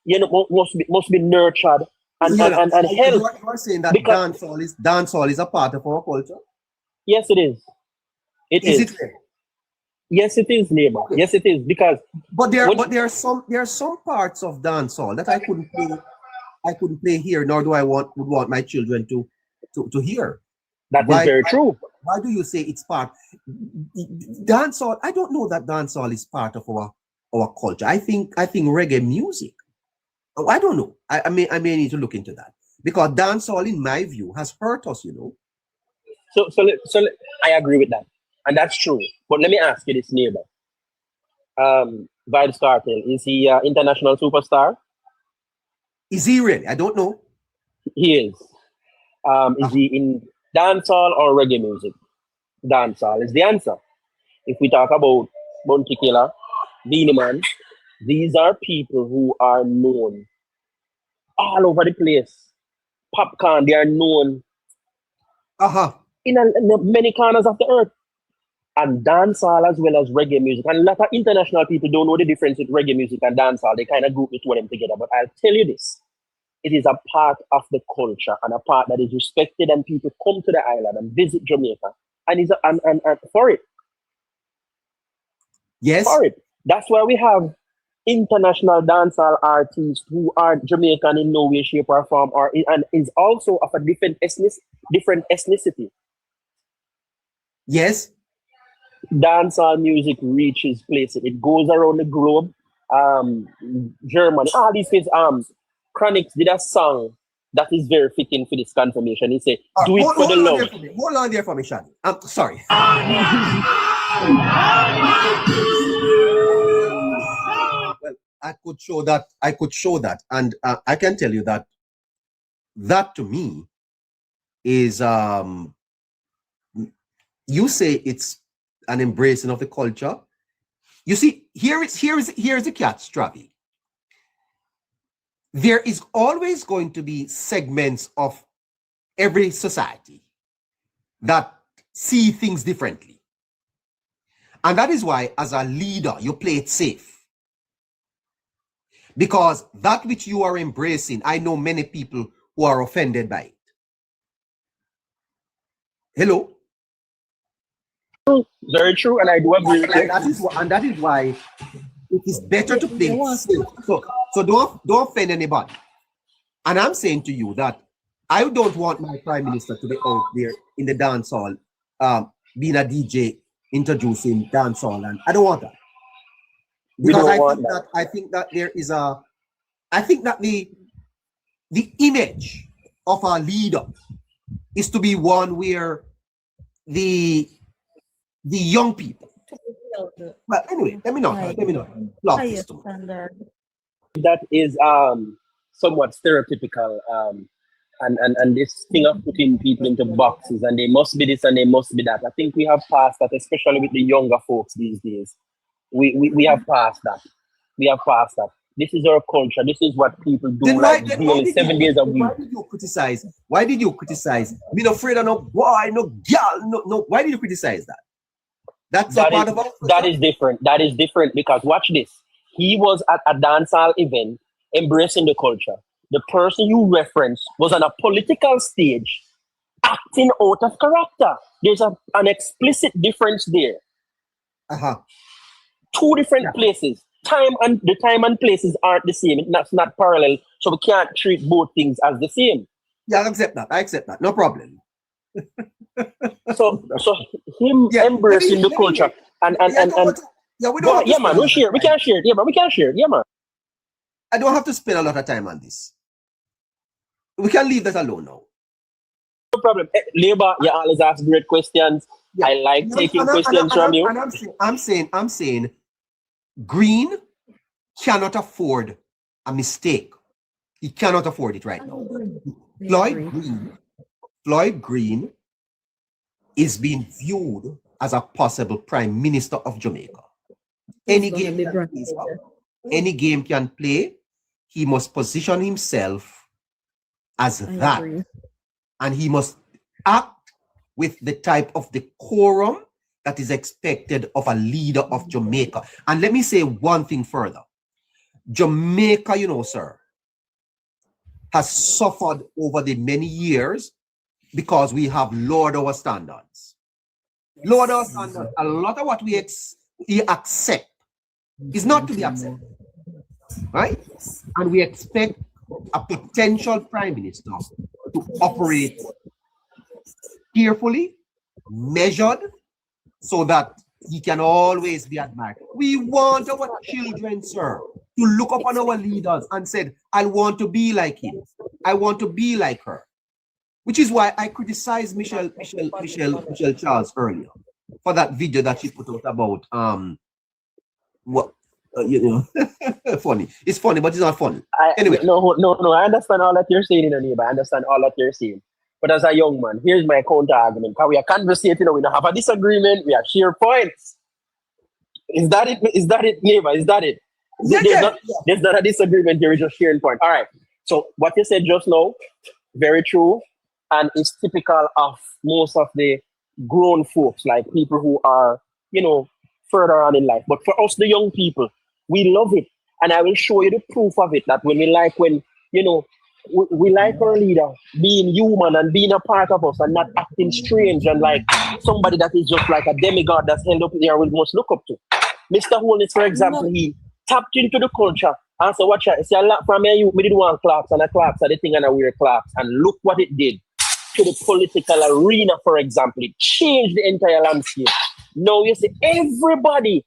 nurtured and helped. You are saying that dancehall is a part of our culture? Yes, it is. Is it? Yes, it is, Neighbour. Okay. Yes, it is, because there are some parts of dancehall that I couldn't play here, nor do I would want my children to hear. That is very true. Why do you say it's part? Dancehall, I don't know that dancehall is part of our culture. I think reggae music. I don't know. I may need to look into that, because dancehall, in my view, has hurt us. So I agree with that, and that's true. But let me ask you this, Neighbour. Vybz Kartel, is he an international superstar? Is he really? I don't know. He is. Is he in dancehall or reggae music? Dancehall is the answer. If we talk about Bounty Killer, Beenie Man, these are people who are known all over the place. Popcorn, they are known in many corners of the earth. And dancehall as well as reggae music. And a lot of international people don't know the difference with reggae music and dancehall. They kind of group the two of them together. But I'll tell you this. it is a part of the culture and a part that is respected, and people come to the island and visit Jamaica and for it. Yes. For it. That's why we have international dancehall artists who are Jamaican in no way, shape, or form, and is also of a different ethnicity. Yes. Dancehall music reaches places. It goes around the globe. Germany, all these things. Chronix did a song that is very fitting for this confirmation. He said, "Do it for the love." Hold on there for me, Shadi. I'm sorry. Well, I could show that, and I can tell you that to me is you say it's an embracing of the culture. You see, here is the catch, Travi. There is always going to be segments of every society that see things differently. And that is why, as a leader, you play it safe. Because that which you are embracing, I know many people who are offended by it. Hello? Very true, and I do agree with you. That is why it is better to play it safe. So don't offend anybody. And I'm saying to you that I don't want my prime minister to be out there in the dance hall, being a DJ, introducing dance hall, and I don't want that. Because I think that the image of our leader is to be one where the young people. Well, anyway, let me not. That is somewhat stereotypical, and this thing of putting people into boxes and they must be this and they must be that. I think we have passed that, especially with the younger folks these days. We have passed that. We have passed that. This is our culture. This is what people do. Daily, 7 days a week. Why did you criticize? Why did you criticize? Being afraid of no boy, no girl, no. Why did you criticize that? That is different. That is different because watch this. He was at a dancehall event embracing the culture. The person you referenced was on a political stage acting out of character. There's an explicit difference there. Two different places. The time and places aren't the same. It's not parallel, so we can't treat both things as the same. Yeah, I accept that. No problem. So him embracing the culture and man, we share. We can share it. Yeah, man, we can share it. Yeah, man. I don't have to spend a lot of time on this. We can leave that alone now. No problem. Labour, you always ask great questions. Yeah. I like taking questions from you. I'm saying Green cannot afford a mistake. He cannot afford it right now. Floyd Green is being viewed as a possible prime minister of Jamaica. Any game can play. He must position himself as that. And he must act with the type of decorum that is expected of a leader of Jamaica. And let me say one thing further. Jamaica, sir, has suffered over the many years because we have lowered our standards. Lowered our standards. A lot of what we accept is not to be accepted. Right? And we expect a potential prime minister to operate carefully, measured, so that he can always be admired. We want our children, sir, to look upon our leaders and said, I want to be like him. I want to be like her. Which is why I criticized Michelle Charles earlier for that video that she put out about funny. It's funny, but it's not funny. Anyway. No, I understand all that you're saying, Neighbour. I understand all that you're saying. But as a young man, here's my counter argument. Because we are conversating, we don't have a disagreement, we have share points. Is that it, Neighbour? Is that it? There's not a disagreement here, we're just sharing points. All right. So what you said just now, very true, and it's typical of most of the grown folks, like people who are, further on in life. But for us, the young people, we love it. And I will show you the proof of it, that when we like our leader being human and being a part of us and not acting strange and like somebody that is just like a demigod that's held up there we must look up to. Mr. Holness, for example, he tapped into the culture and said, watch out, see a lot from me, me did one clocks and a clocks are the thing and I wear clocks. And look what it did to the political arena, for example. It changed the entire landscape. Now you see everybody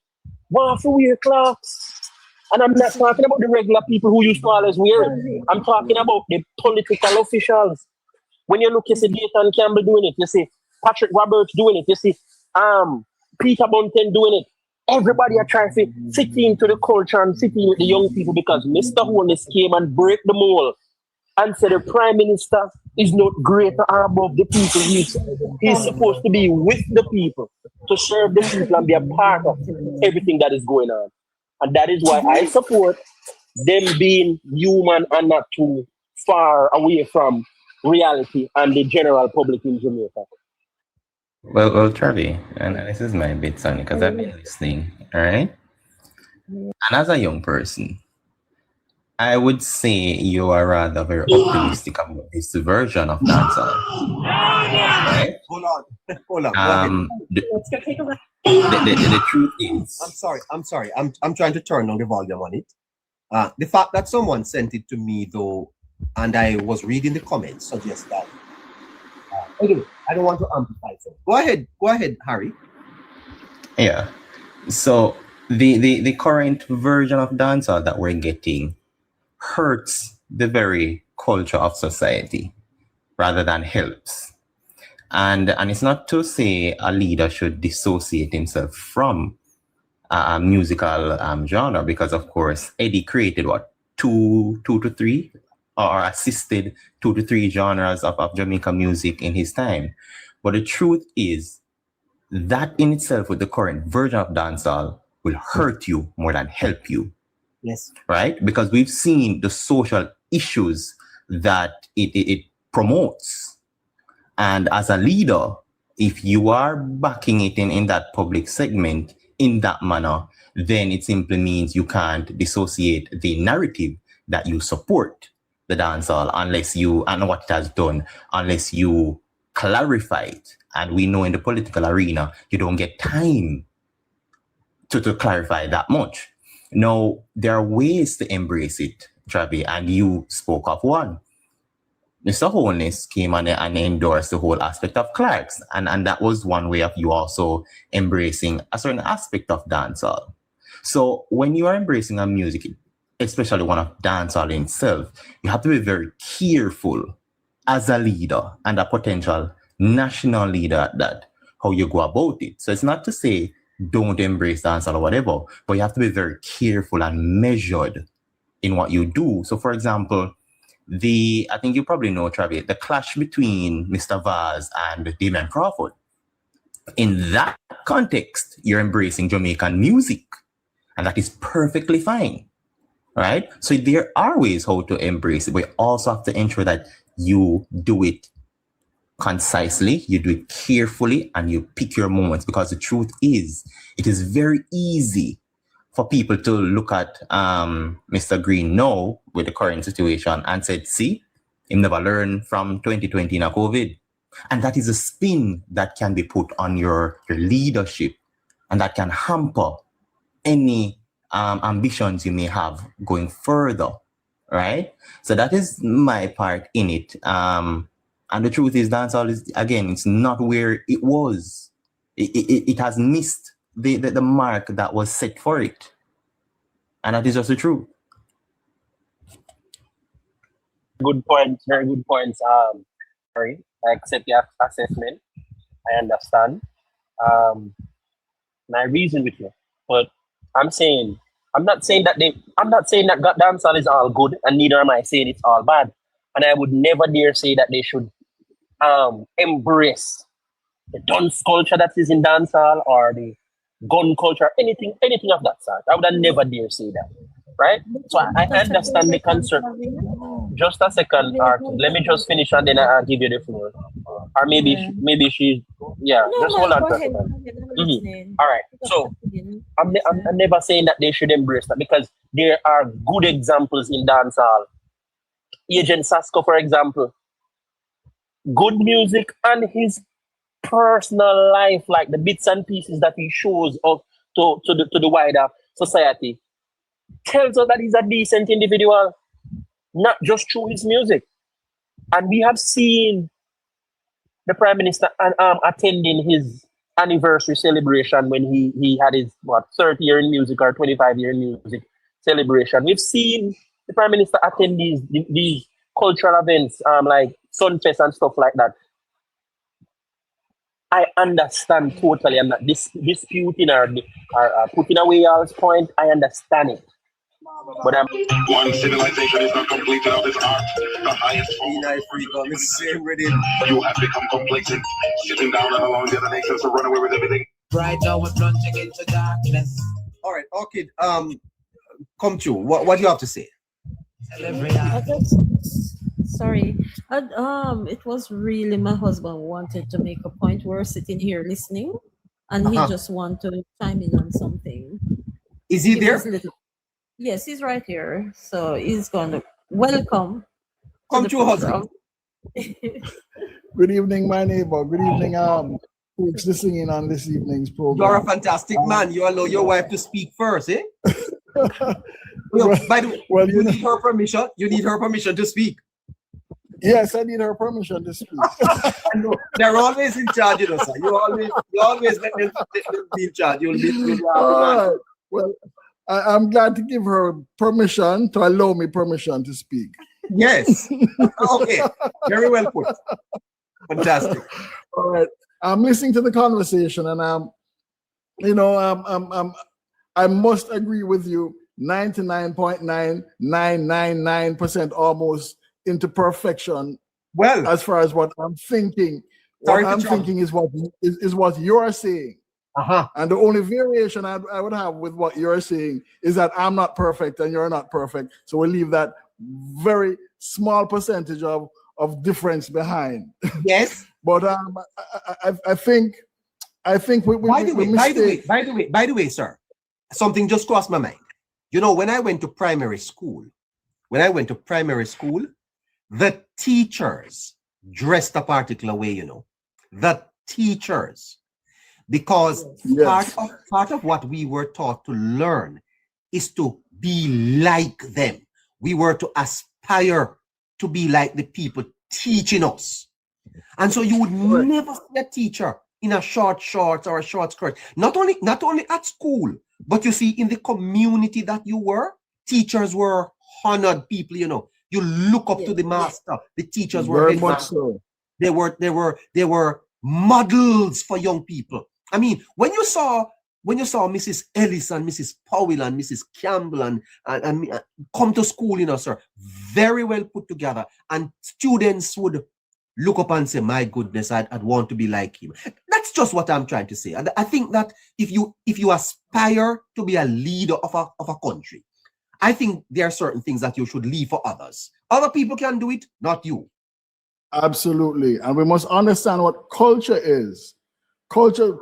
want to wear clocks. And I'm not talking about the regular people who used to always wear it. I'm talking about the political officials. When you look, you see Dayton Campbell doing it. You see Patrick Roberts doing it. You see Peter Bunton doing it. Everybody are trying to fit into the culture and fit in with the young people because Mr. Holness came and break the mold and said the Prime Minister is not greater or above the people. He's supposed to be with the people, to serve the people and be a part of everything that is going on. And that is why I support them being human and not too far away from reality and the general public in Jamaica. Well, Charlie, and this is my bit, Sonny, because I've been listening, all right? And as a young person, I would say you are rather very optimistic about this version of dancehall. Right? Hold on. The truth is... I'm sorry. I'm trying to turn on the volume on it. The fact that someone sent it to me, though, and I was reading the comments, suggests that. Anyway, I don't want to amplify it. Go ahead, Harry. Yeah. So the current version of dancehall that we're getting hurts the very culture of society rather than helps. And it's not to say a leader should dissociate himself from a musical genre, because of course Eddie created two to three or assisted 2 to 3 genres of Jamaican music in his time. But the truth is that in itself with the current version of dancehall will hurt you more than help you. Yes. Right? Because we've seen the social issues that it promotes. And as a leader, if you are backing it in that public segment in that manner, then it simply means you can't dissociate the narrative that you support the dancehall unless you, and what it has done, unless you clarify it. And we know in the political arena, you don't get time to clarify that much. Now, there are ways to embrace it, Travi, and you spoke of one. Mr. Holness came and endorsed the whole aspect of Clarks, and that was one way of you also embracing a certain aspect of dancehall. So when you are embracing a music, especially one of dancehall in itself, you have to be very careful as a leader and a potential national leader at that, how you go about it. So it's not to say don't embrace dancehall or whatever, but you have to be very careful and measured in what you do. So for example, I think you probably know, Travis, the clash between Mr. Vaz and Damian Crawford. In that context, you're embracing Jamaican music, and that is perfectly fine. Right? So there are ways how to embrace it, but you also have to ensure that you do it concisely, you do it carefully, and you pick your moments, because the truth is, it is very easy for people to look at Mr. Green now with the current situation and said, see, he never learned from 2020 in a COVID. And that is a spin that can be put on your leadership, and that can hamper any ambitions you may have going further, right? So that is my part in it. And the truth is, dancehall is, again, it's not where it was. It has missed the mark that was set for it. And that is just the truth. Good points, very good points. Sorry, I accept your assessment. I understand. And I reason with you, but I'm not saying that dancehall is all good, and neither am I saying it's all bad. And I would never dare say that they should embrace the dance culture that is in dancehall or the gun culture, anything of that sort. I would never dare say that, right? So I understand the concern. Just a second, Arthur. Let me just finish and then I'll give you the floor. Or maybe she, yeah. No, just hold on for a second. All right. So I'm never saying that they should embrace that, because there are good examples in dancehall Agent Sasko, for example. Good music and his personal life, like the bits and pieces that he shows to the wider society, tells us that he's a decent individual, not just through his music. And we have seen the Prime Minister attending his anniversary celebration when he had his 30 year in music or 25 year in music celebration. We've seen the Prime Minister attend these cultural events like Sunfest and stuff like that. I understand totally. I'm not disputing or putting away y'all's point. I understand it. But one civilization is not complete without its art. The highest form. You have become complacent, sitting down and allowing the other nations to run away with everything. Right now we're plunging into darkness. All right, Orchid, come true. What do you have to say? Sorry, it was really my husband wanted to make a point. We're sitting here listening, and he just wanted to chime in on something. Is he there? Yes, he's right here. So he's going to welcome. Come to husband. Good evening, my neighbor. Good evening, folks listening in on this evening's program. You're a fantastic man. You allow your wife to speak first, eh? By the way, you need her permission. You need her permission to speak. Yes, I need her permission to speak. They're always in charge, you know, sir. You always let them be in charge. Well, I'm glad to give her permission to allow me permission to speak. Yes. Okay. Very well put. Fantastic. All right. I'm listening to the conversation, and I must agree with you. 99.9999% almost into perfection. Well, as far as what I'm thinking, what I'm thinking is what you're saying. And the only variation I would have with what you're saying is that I'm not perfect and you're not perfect. So we'll leave that very small percentage of difference behind. Yes. But I think we by the way, sir, something just crossed my mind. You know, when I went to primary school, the teachers dressed a particular way, you know. The teachers. Because part of what we were taught to learn is to be like them. We were to aspire to be like the people teaching us. And so you would never see a teacher in a short shorts or a short skirt. Not only at school, but you see in the community that you were, teachers were honored people, you know. You look up to the master. The teachers were very much so. They were models for young people. I mean, when you saw Mrs. Ellis and Mrs. Powell and Mrs. Campbell and come to school, you know, sir, very well put together, and students would look up and say, "My goodness, I'd want to be like him." That's just what I'm trying to say. And I think that if you aspire to be a leader of a country, I think there are certain things that you should leave for others. Other people can do it, not you. Absolutely, and we must understand what culture is. Culture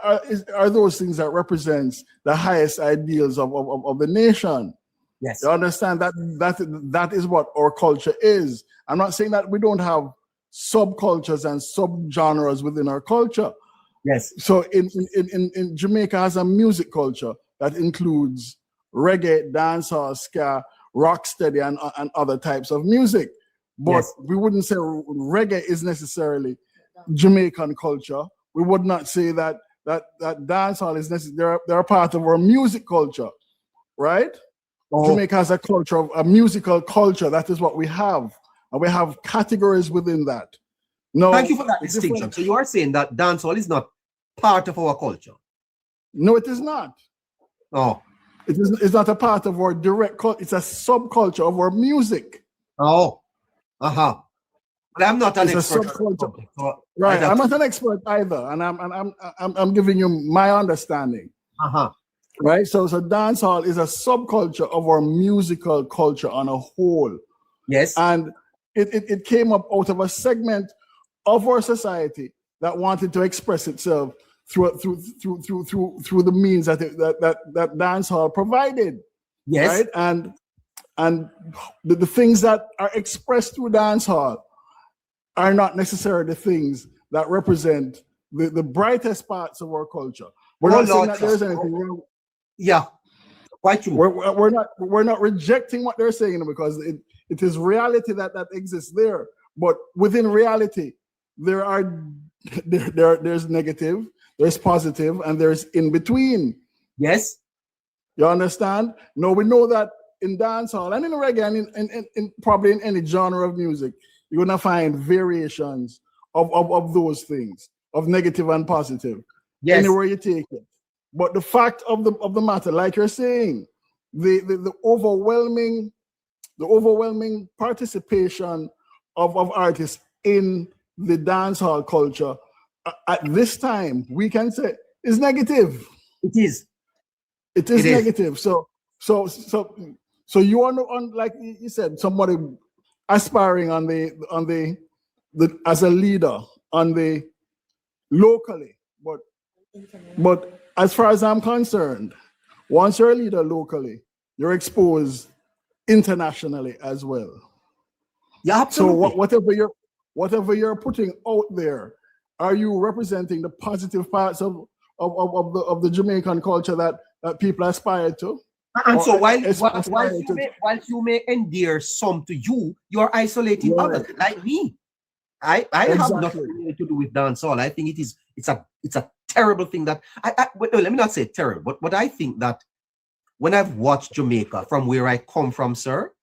are those things that represents the highest ideals of the nation. Yes. You understand that is what our culture is. I'm not saying that we don't have subcultures and subgenres within our culture. Yes. So in Jamaica has a music culture that includes reggae, dancehall, ska, rocksteady, and other types of music. But we wouldn't say reggae is necessarily Jamaican culture. We would not say that dancehall is necessary. They're a part of our music culture, right? Jamaica has a musical culture. That is what we have. And we have categories within that. No, thank you for that distinction. So you are saying that dancehall is not part of our culture? No, it is not. Oh. It's not a part of our direct culture. It's a subculture of our music. Oh. But I'm not an expert. Right, I'm not an expert either, and I'm giving you my understanding. Right, so dancehall is a subculture of our musical culture on a whole. Yes, and it came up out of a segment of our society that wanted to express itself through the means that dancehall provided. Yes, right, and And the things that are expressed through dancehall are not necessarily the things that represent the brightest parts of our culture. We're not saying that there's anything wrong. Yeah, quite true. We're not rejecting what they're saying, because it is reality that exists there. But within reality, there's negative, there's positive, and there's in between. Yes. You understand? No, we know that in dancehall and in reggae and in probably in any genre of music, you're gonna find variations of those things, of negative and positive. Yes. Anywhere you take it. But the fact of the matter, like you're saying, the overwhelming participation of artists in the dancehall culture at this time, we can say is negative. It is. It is negative. So you are on, like you said, somebody aspiring on the as a leader on the locally, but as far as I'm concerned, once you're a leader locally, you're exposed internationally as well. Yeah, absolutely. So whatever you're putting out there, are you representing the positive parts of the Jamaican culture that people aspire to? And so while you may endear some to you, you're isolating others, like me. I have nothing to do with dancehall. I think it's a terrible thing that let me not say terrible, but I think that when I've watched Jamaica from where I come from, sir,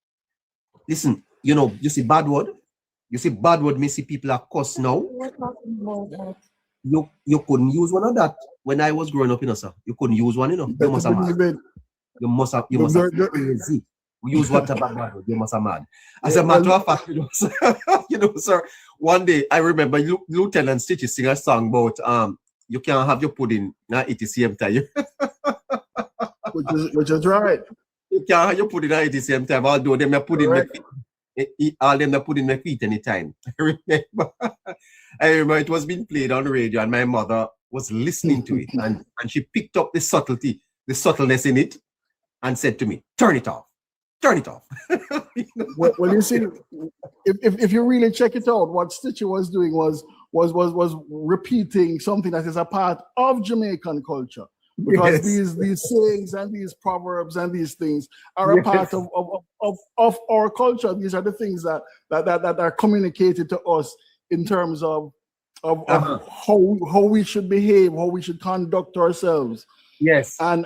listen, you see Badwood, me see people are cuss now. You couldn't use one of that when I was growing up, sir. You couldn't use one, You must have mad. You must have crazy. We use what about Badwood? You must have mad. As a matter of fact, sir, one day I remember Lieutenant Stitches sing a song about you can't have your pudding at the same time. which is right. You can't have your pudding at the same time, although them are putting all them are putting my feet anytime. I remember it was being played on the radio, and my mother was listening to it, and she picked up the subtleness in it, and said to me, "Turn it off. Turn it off." Well, you see, if you really check it out, what Stitchy was doing was repeating something that is a part of Jamaican culture. Because these sayings and these proverbs and these things are a part of our culture. These are the things that are communicated to us in terms of how we should behave, how we should conduct ourselves. Yes. And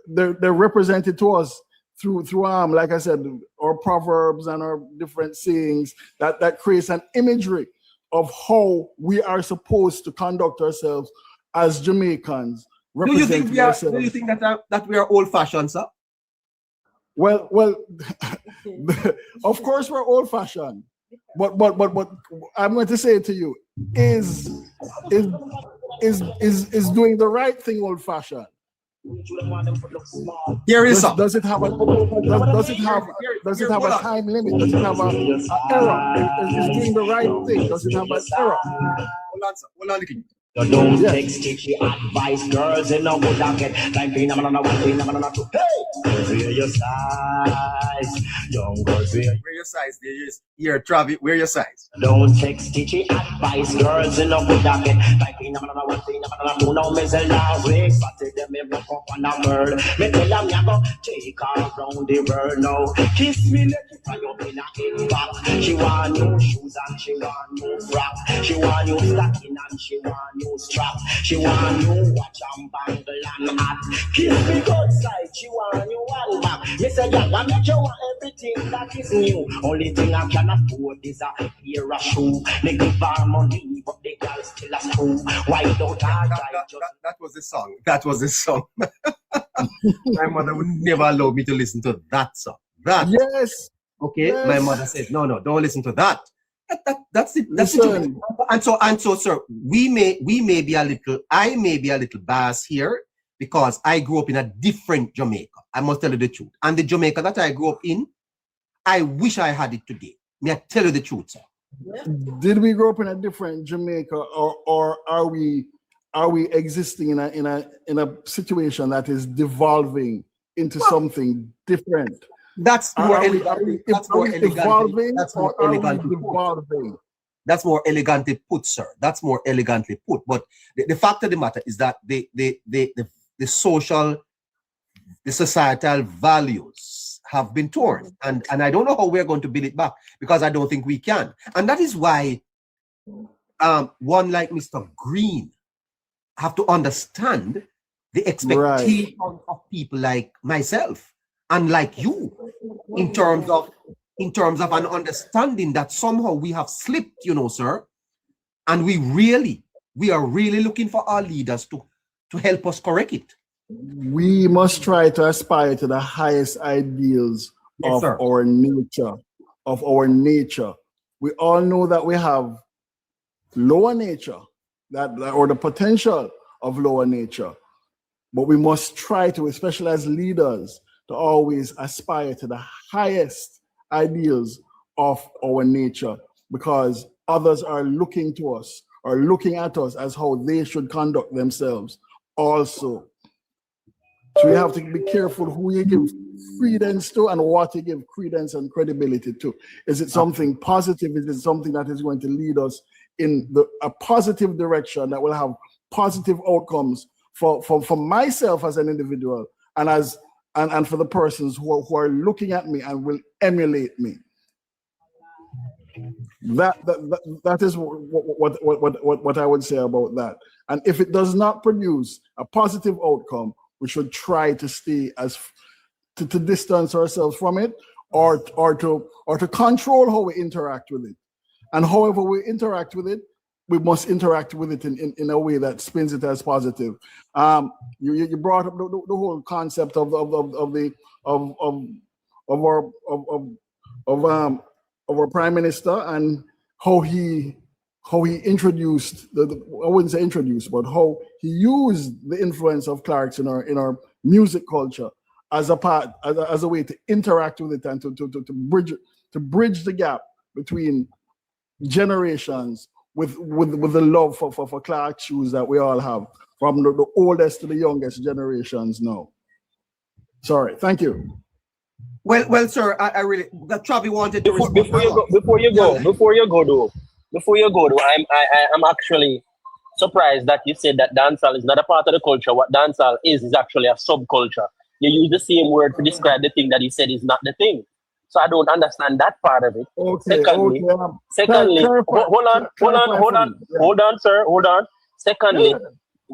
they're represented to us through like I said, our proverbs and our different sayings that creates an imagery of how we are supposed to conduct ourselves as Jamaicans. Do you think that we are old-fashioned, sir? Well, of course we're old-fashioned, but I'm going to say to you, is doing the right thing old-fashioned? Here is does it have a time limit? Does it have an error? Is doing the right thing? Does it have an error? Hold on. You don't take sticky advice, girls in no good pocket. Time being a man, two. Hey, wear your size, young girls. Wear your size. Here, Travis. Wear your size. Don't take sticky advice, girls in no good pocket. Time being a man, two. No misery, rigs, but them ever come on a girl. Me tell them you go take her around the world now. Kiss me, let it fly up in a inbox. She want new shoes and she want new frock. She want new stocking and she want new strap. She want you watch and bangle and hat. Kiss me good side. She want you one back. Me say yeah, I make you want everything that is new. Only thing I can afford is a pair of shoe. They give her money, but the girl still a screw. Why don't I that was the song. That was the song. My mother would never allow me to listen to that song. That. Yes. Okay. Yes. My mother said, no, don't listen to that. That's it. And so, sir, I may be a little biased here because I grew up in a different Jamaica. I must tell you the truth. And the Jamaica that I grew up in, I wish I had it today. May I tell you the truth, sir? Did we grow up in a different Jamaica, or are we existing in a situation that is devolving into something different? That's more Are we elegant. That's more elegant. evolving That's or more are we elegant. devolving? That's more elegantly put, sir. That's more elegantly put. But the fact of the matter is that the social, the societal values have been torn. And I don't know how we're going to build it back, because I don't think we can. And that is why one like Mr. Green have to understand the expectation of people like myself and like you, in terms of an understanding that somehow we have slipped, you know, sir. And we are really looking for our leaders to help us correct it. We must try to aspire to the highest ideals of our nature. We all know that we have lower nature, or the potential of lower nature. But we must try to, especially as leaders, to always aspire to the highest ideals of our nature, because others are looking to us or looking at us as how they should conduct themselves also. So you have to be careful who you give credence to and what you give credence and credibility to. Is it something positive? Is it something that is going to lead us in a positive direction that will have positive outcomes for myself as an individual and for the persons who are looking at me and will emulate me? That is what I would say about that. And if it does not produce a positive outcome, we should try to stay to distance ourselves from it, or to control how we interact with it. And however we interact with it, we must interact with it in a way that spins it as positive. You brought up the whole concept of our Prime Minister and how he introduced I wouldn't say introduced, but how he used the influence of Clarks in our music culture as a way to interact with it and to bridge the gap between generations with the love for Clark shoes that we all have, from the oldest to the youngest generations now. Sorry, thank you. Well, sir, I really, that Travi wanted to respond. Before you go, I'm actually surprised that you said that dancehall is not a part of the culture. What dancehall is actually a subculture. You use the same word to describe the thing that you said is not the thing. So I don't understand that part of it. Okay, Secondly, hold on, sir.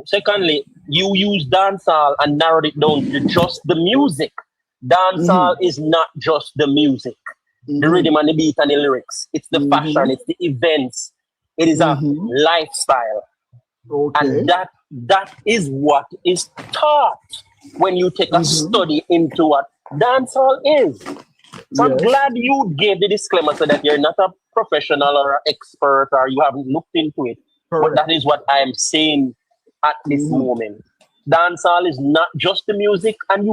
Secondly, you use dancehall and narrowed it down to just the music. Dancehall is not just the music, the rhythm and the beat and the lyrics. It's the fashion, it's the events. It is a lifestyle. And that is what is taught when you take a study into what dancehall is. So I'm glad you gave the disclaimer so that you're not a professional or an expert or you haven't looked into it. Correct. But that is what I am saying at this moment. Dancehall is not just the music, and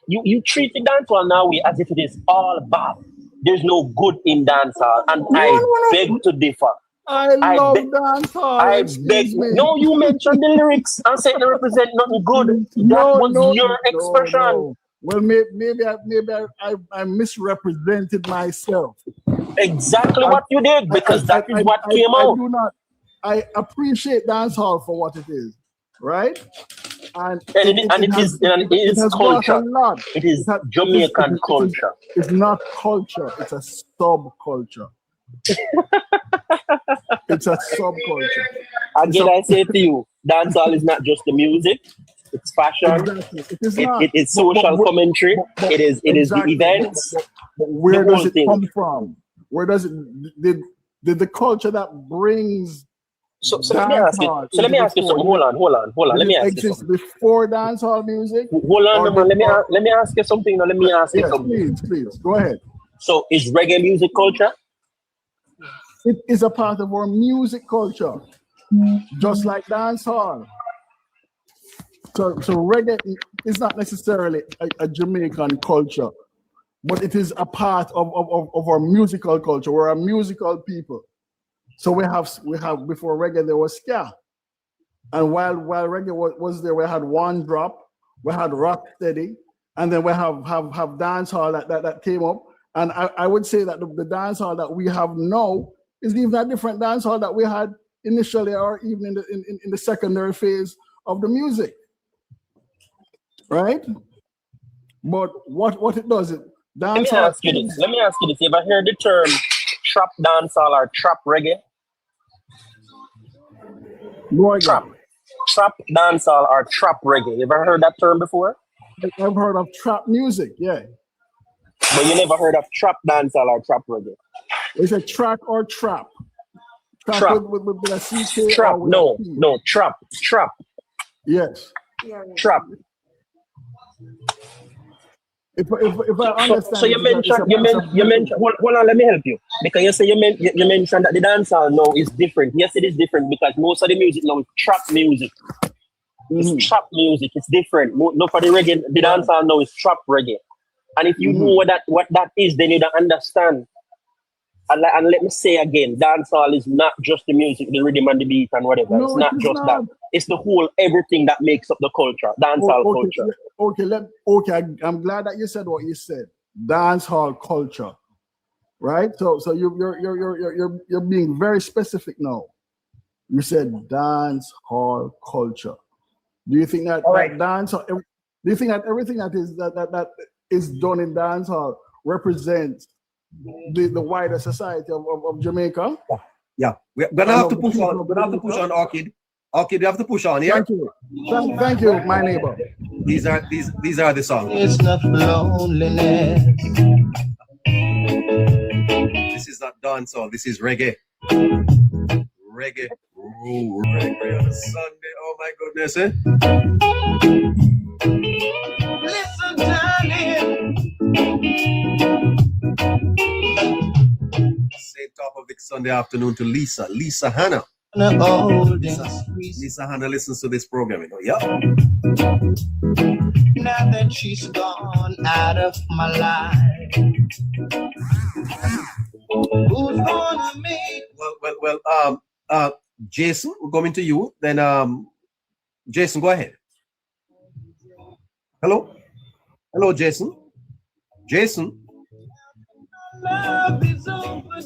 you treat the dancehall now as if it is all bad. There's no good in dancehall, and I beg to differ. I love dancehall. No, you mentioned the lyrics and said they represent nothing good. That was your expression. No. Well, maybe I misrepresented myself. Exactly what you did, because that is what came out. I appreciate dancehall for what it is, right? And it is culture. It is Jamaican culture. It's not culture. It's a subculture. It's a subculture. Again, I say to you, dancehall is not just the music. It's fashion. Exactly. It is social commentary. It is the events. But where does it come from? Where does it? Did the culture that brings? So let me ask you. So let me ask you something. Hold on. Let me ask you something. Before dancehall music. Hold on, man. Let me ask you something. Let me ask you something. Please, go ahead. So is reggae music culture? It is a part of our music culture, just like dancehall. So reggae is not necessarily a Jamaican culture, but it is a part of our musical culture. We're a musical people. So we have before reggae there was ska, and while reggae was there, we had One Drop, we had Rock Steady, and then we have dancehall that came up. And I would say that the dancehall that we have now is even a different dancehall that we had initially, or even in the secondary phase of the music, right? But what it does, it dancehall. Let me ask you this. You ever heard the term trap dancehall or trap reggae? No, trap dancehall or trap reggae. You ever heard that term before? I've heard of trap music, yeah. But you never heard of trap dancehall or trap reggae? Is it track or trap? Trap. With a CK. Trap. No, trap. Trap. Yes. Trap. If I understand. So you mentioned. Hold on, let me help you. Because you say you mentioned that the dancehall now is different. Yes, it is different because most of the music now is trap music. It's trap music. It's different. No, for the reggae, the dancehall now is trap reggae. And if you know what that is, then you don't understand. And let me say again, dancehall is not just the music, the rhythm and the beat and whatever. No, it's not just that. It's the whole everything that makes up the culture, dancehall culture. Okay. I'm glad that you said what you said. Dancehall culture, right? So you're being very specific now. You said dancehall culture. Do you think that dancehall? Do you think that everything that is done in dancehall represents the wider society of Jamaica? Yeah. We're gonna have to push on. We're gonna have to push on, Orchid. Orchid, you have to push on here. Thank you. Thank you, my neighbor. These are the songs. It's not loneliness. This is not dancehall. This is reggae. Reggae. Ooh, reggae on a Sunday. Oh my goodness, eh? Listen, darling. Same top of the Sunday afternoon to Lisa Hannah. Lisa Hannah listens to this program, you know. Yeah. Now that she's gone out of my life, who's gonna make? Well. Jason, we're coming to you. Then, Jason, go ahead. Hello, Jason. Jason. Love is over.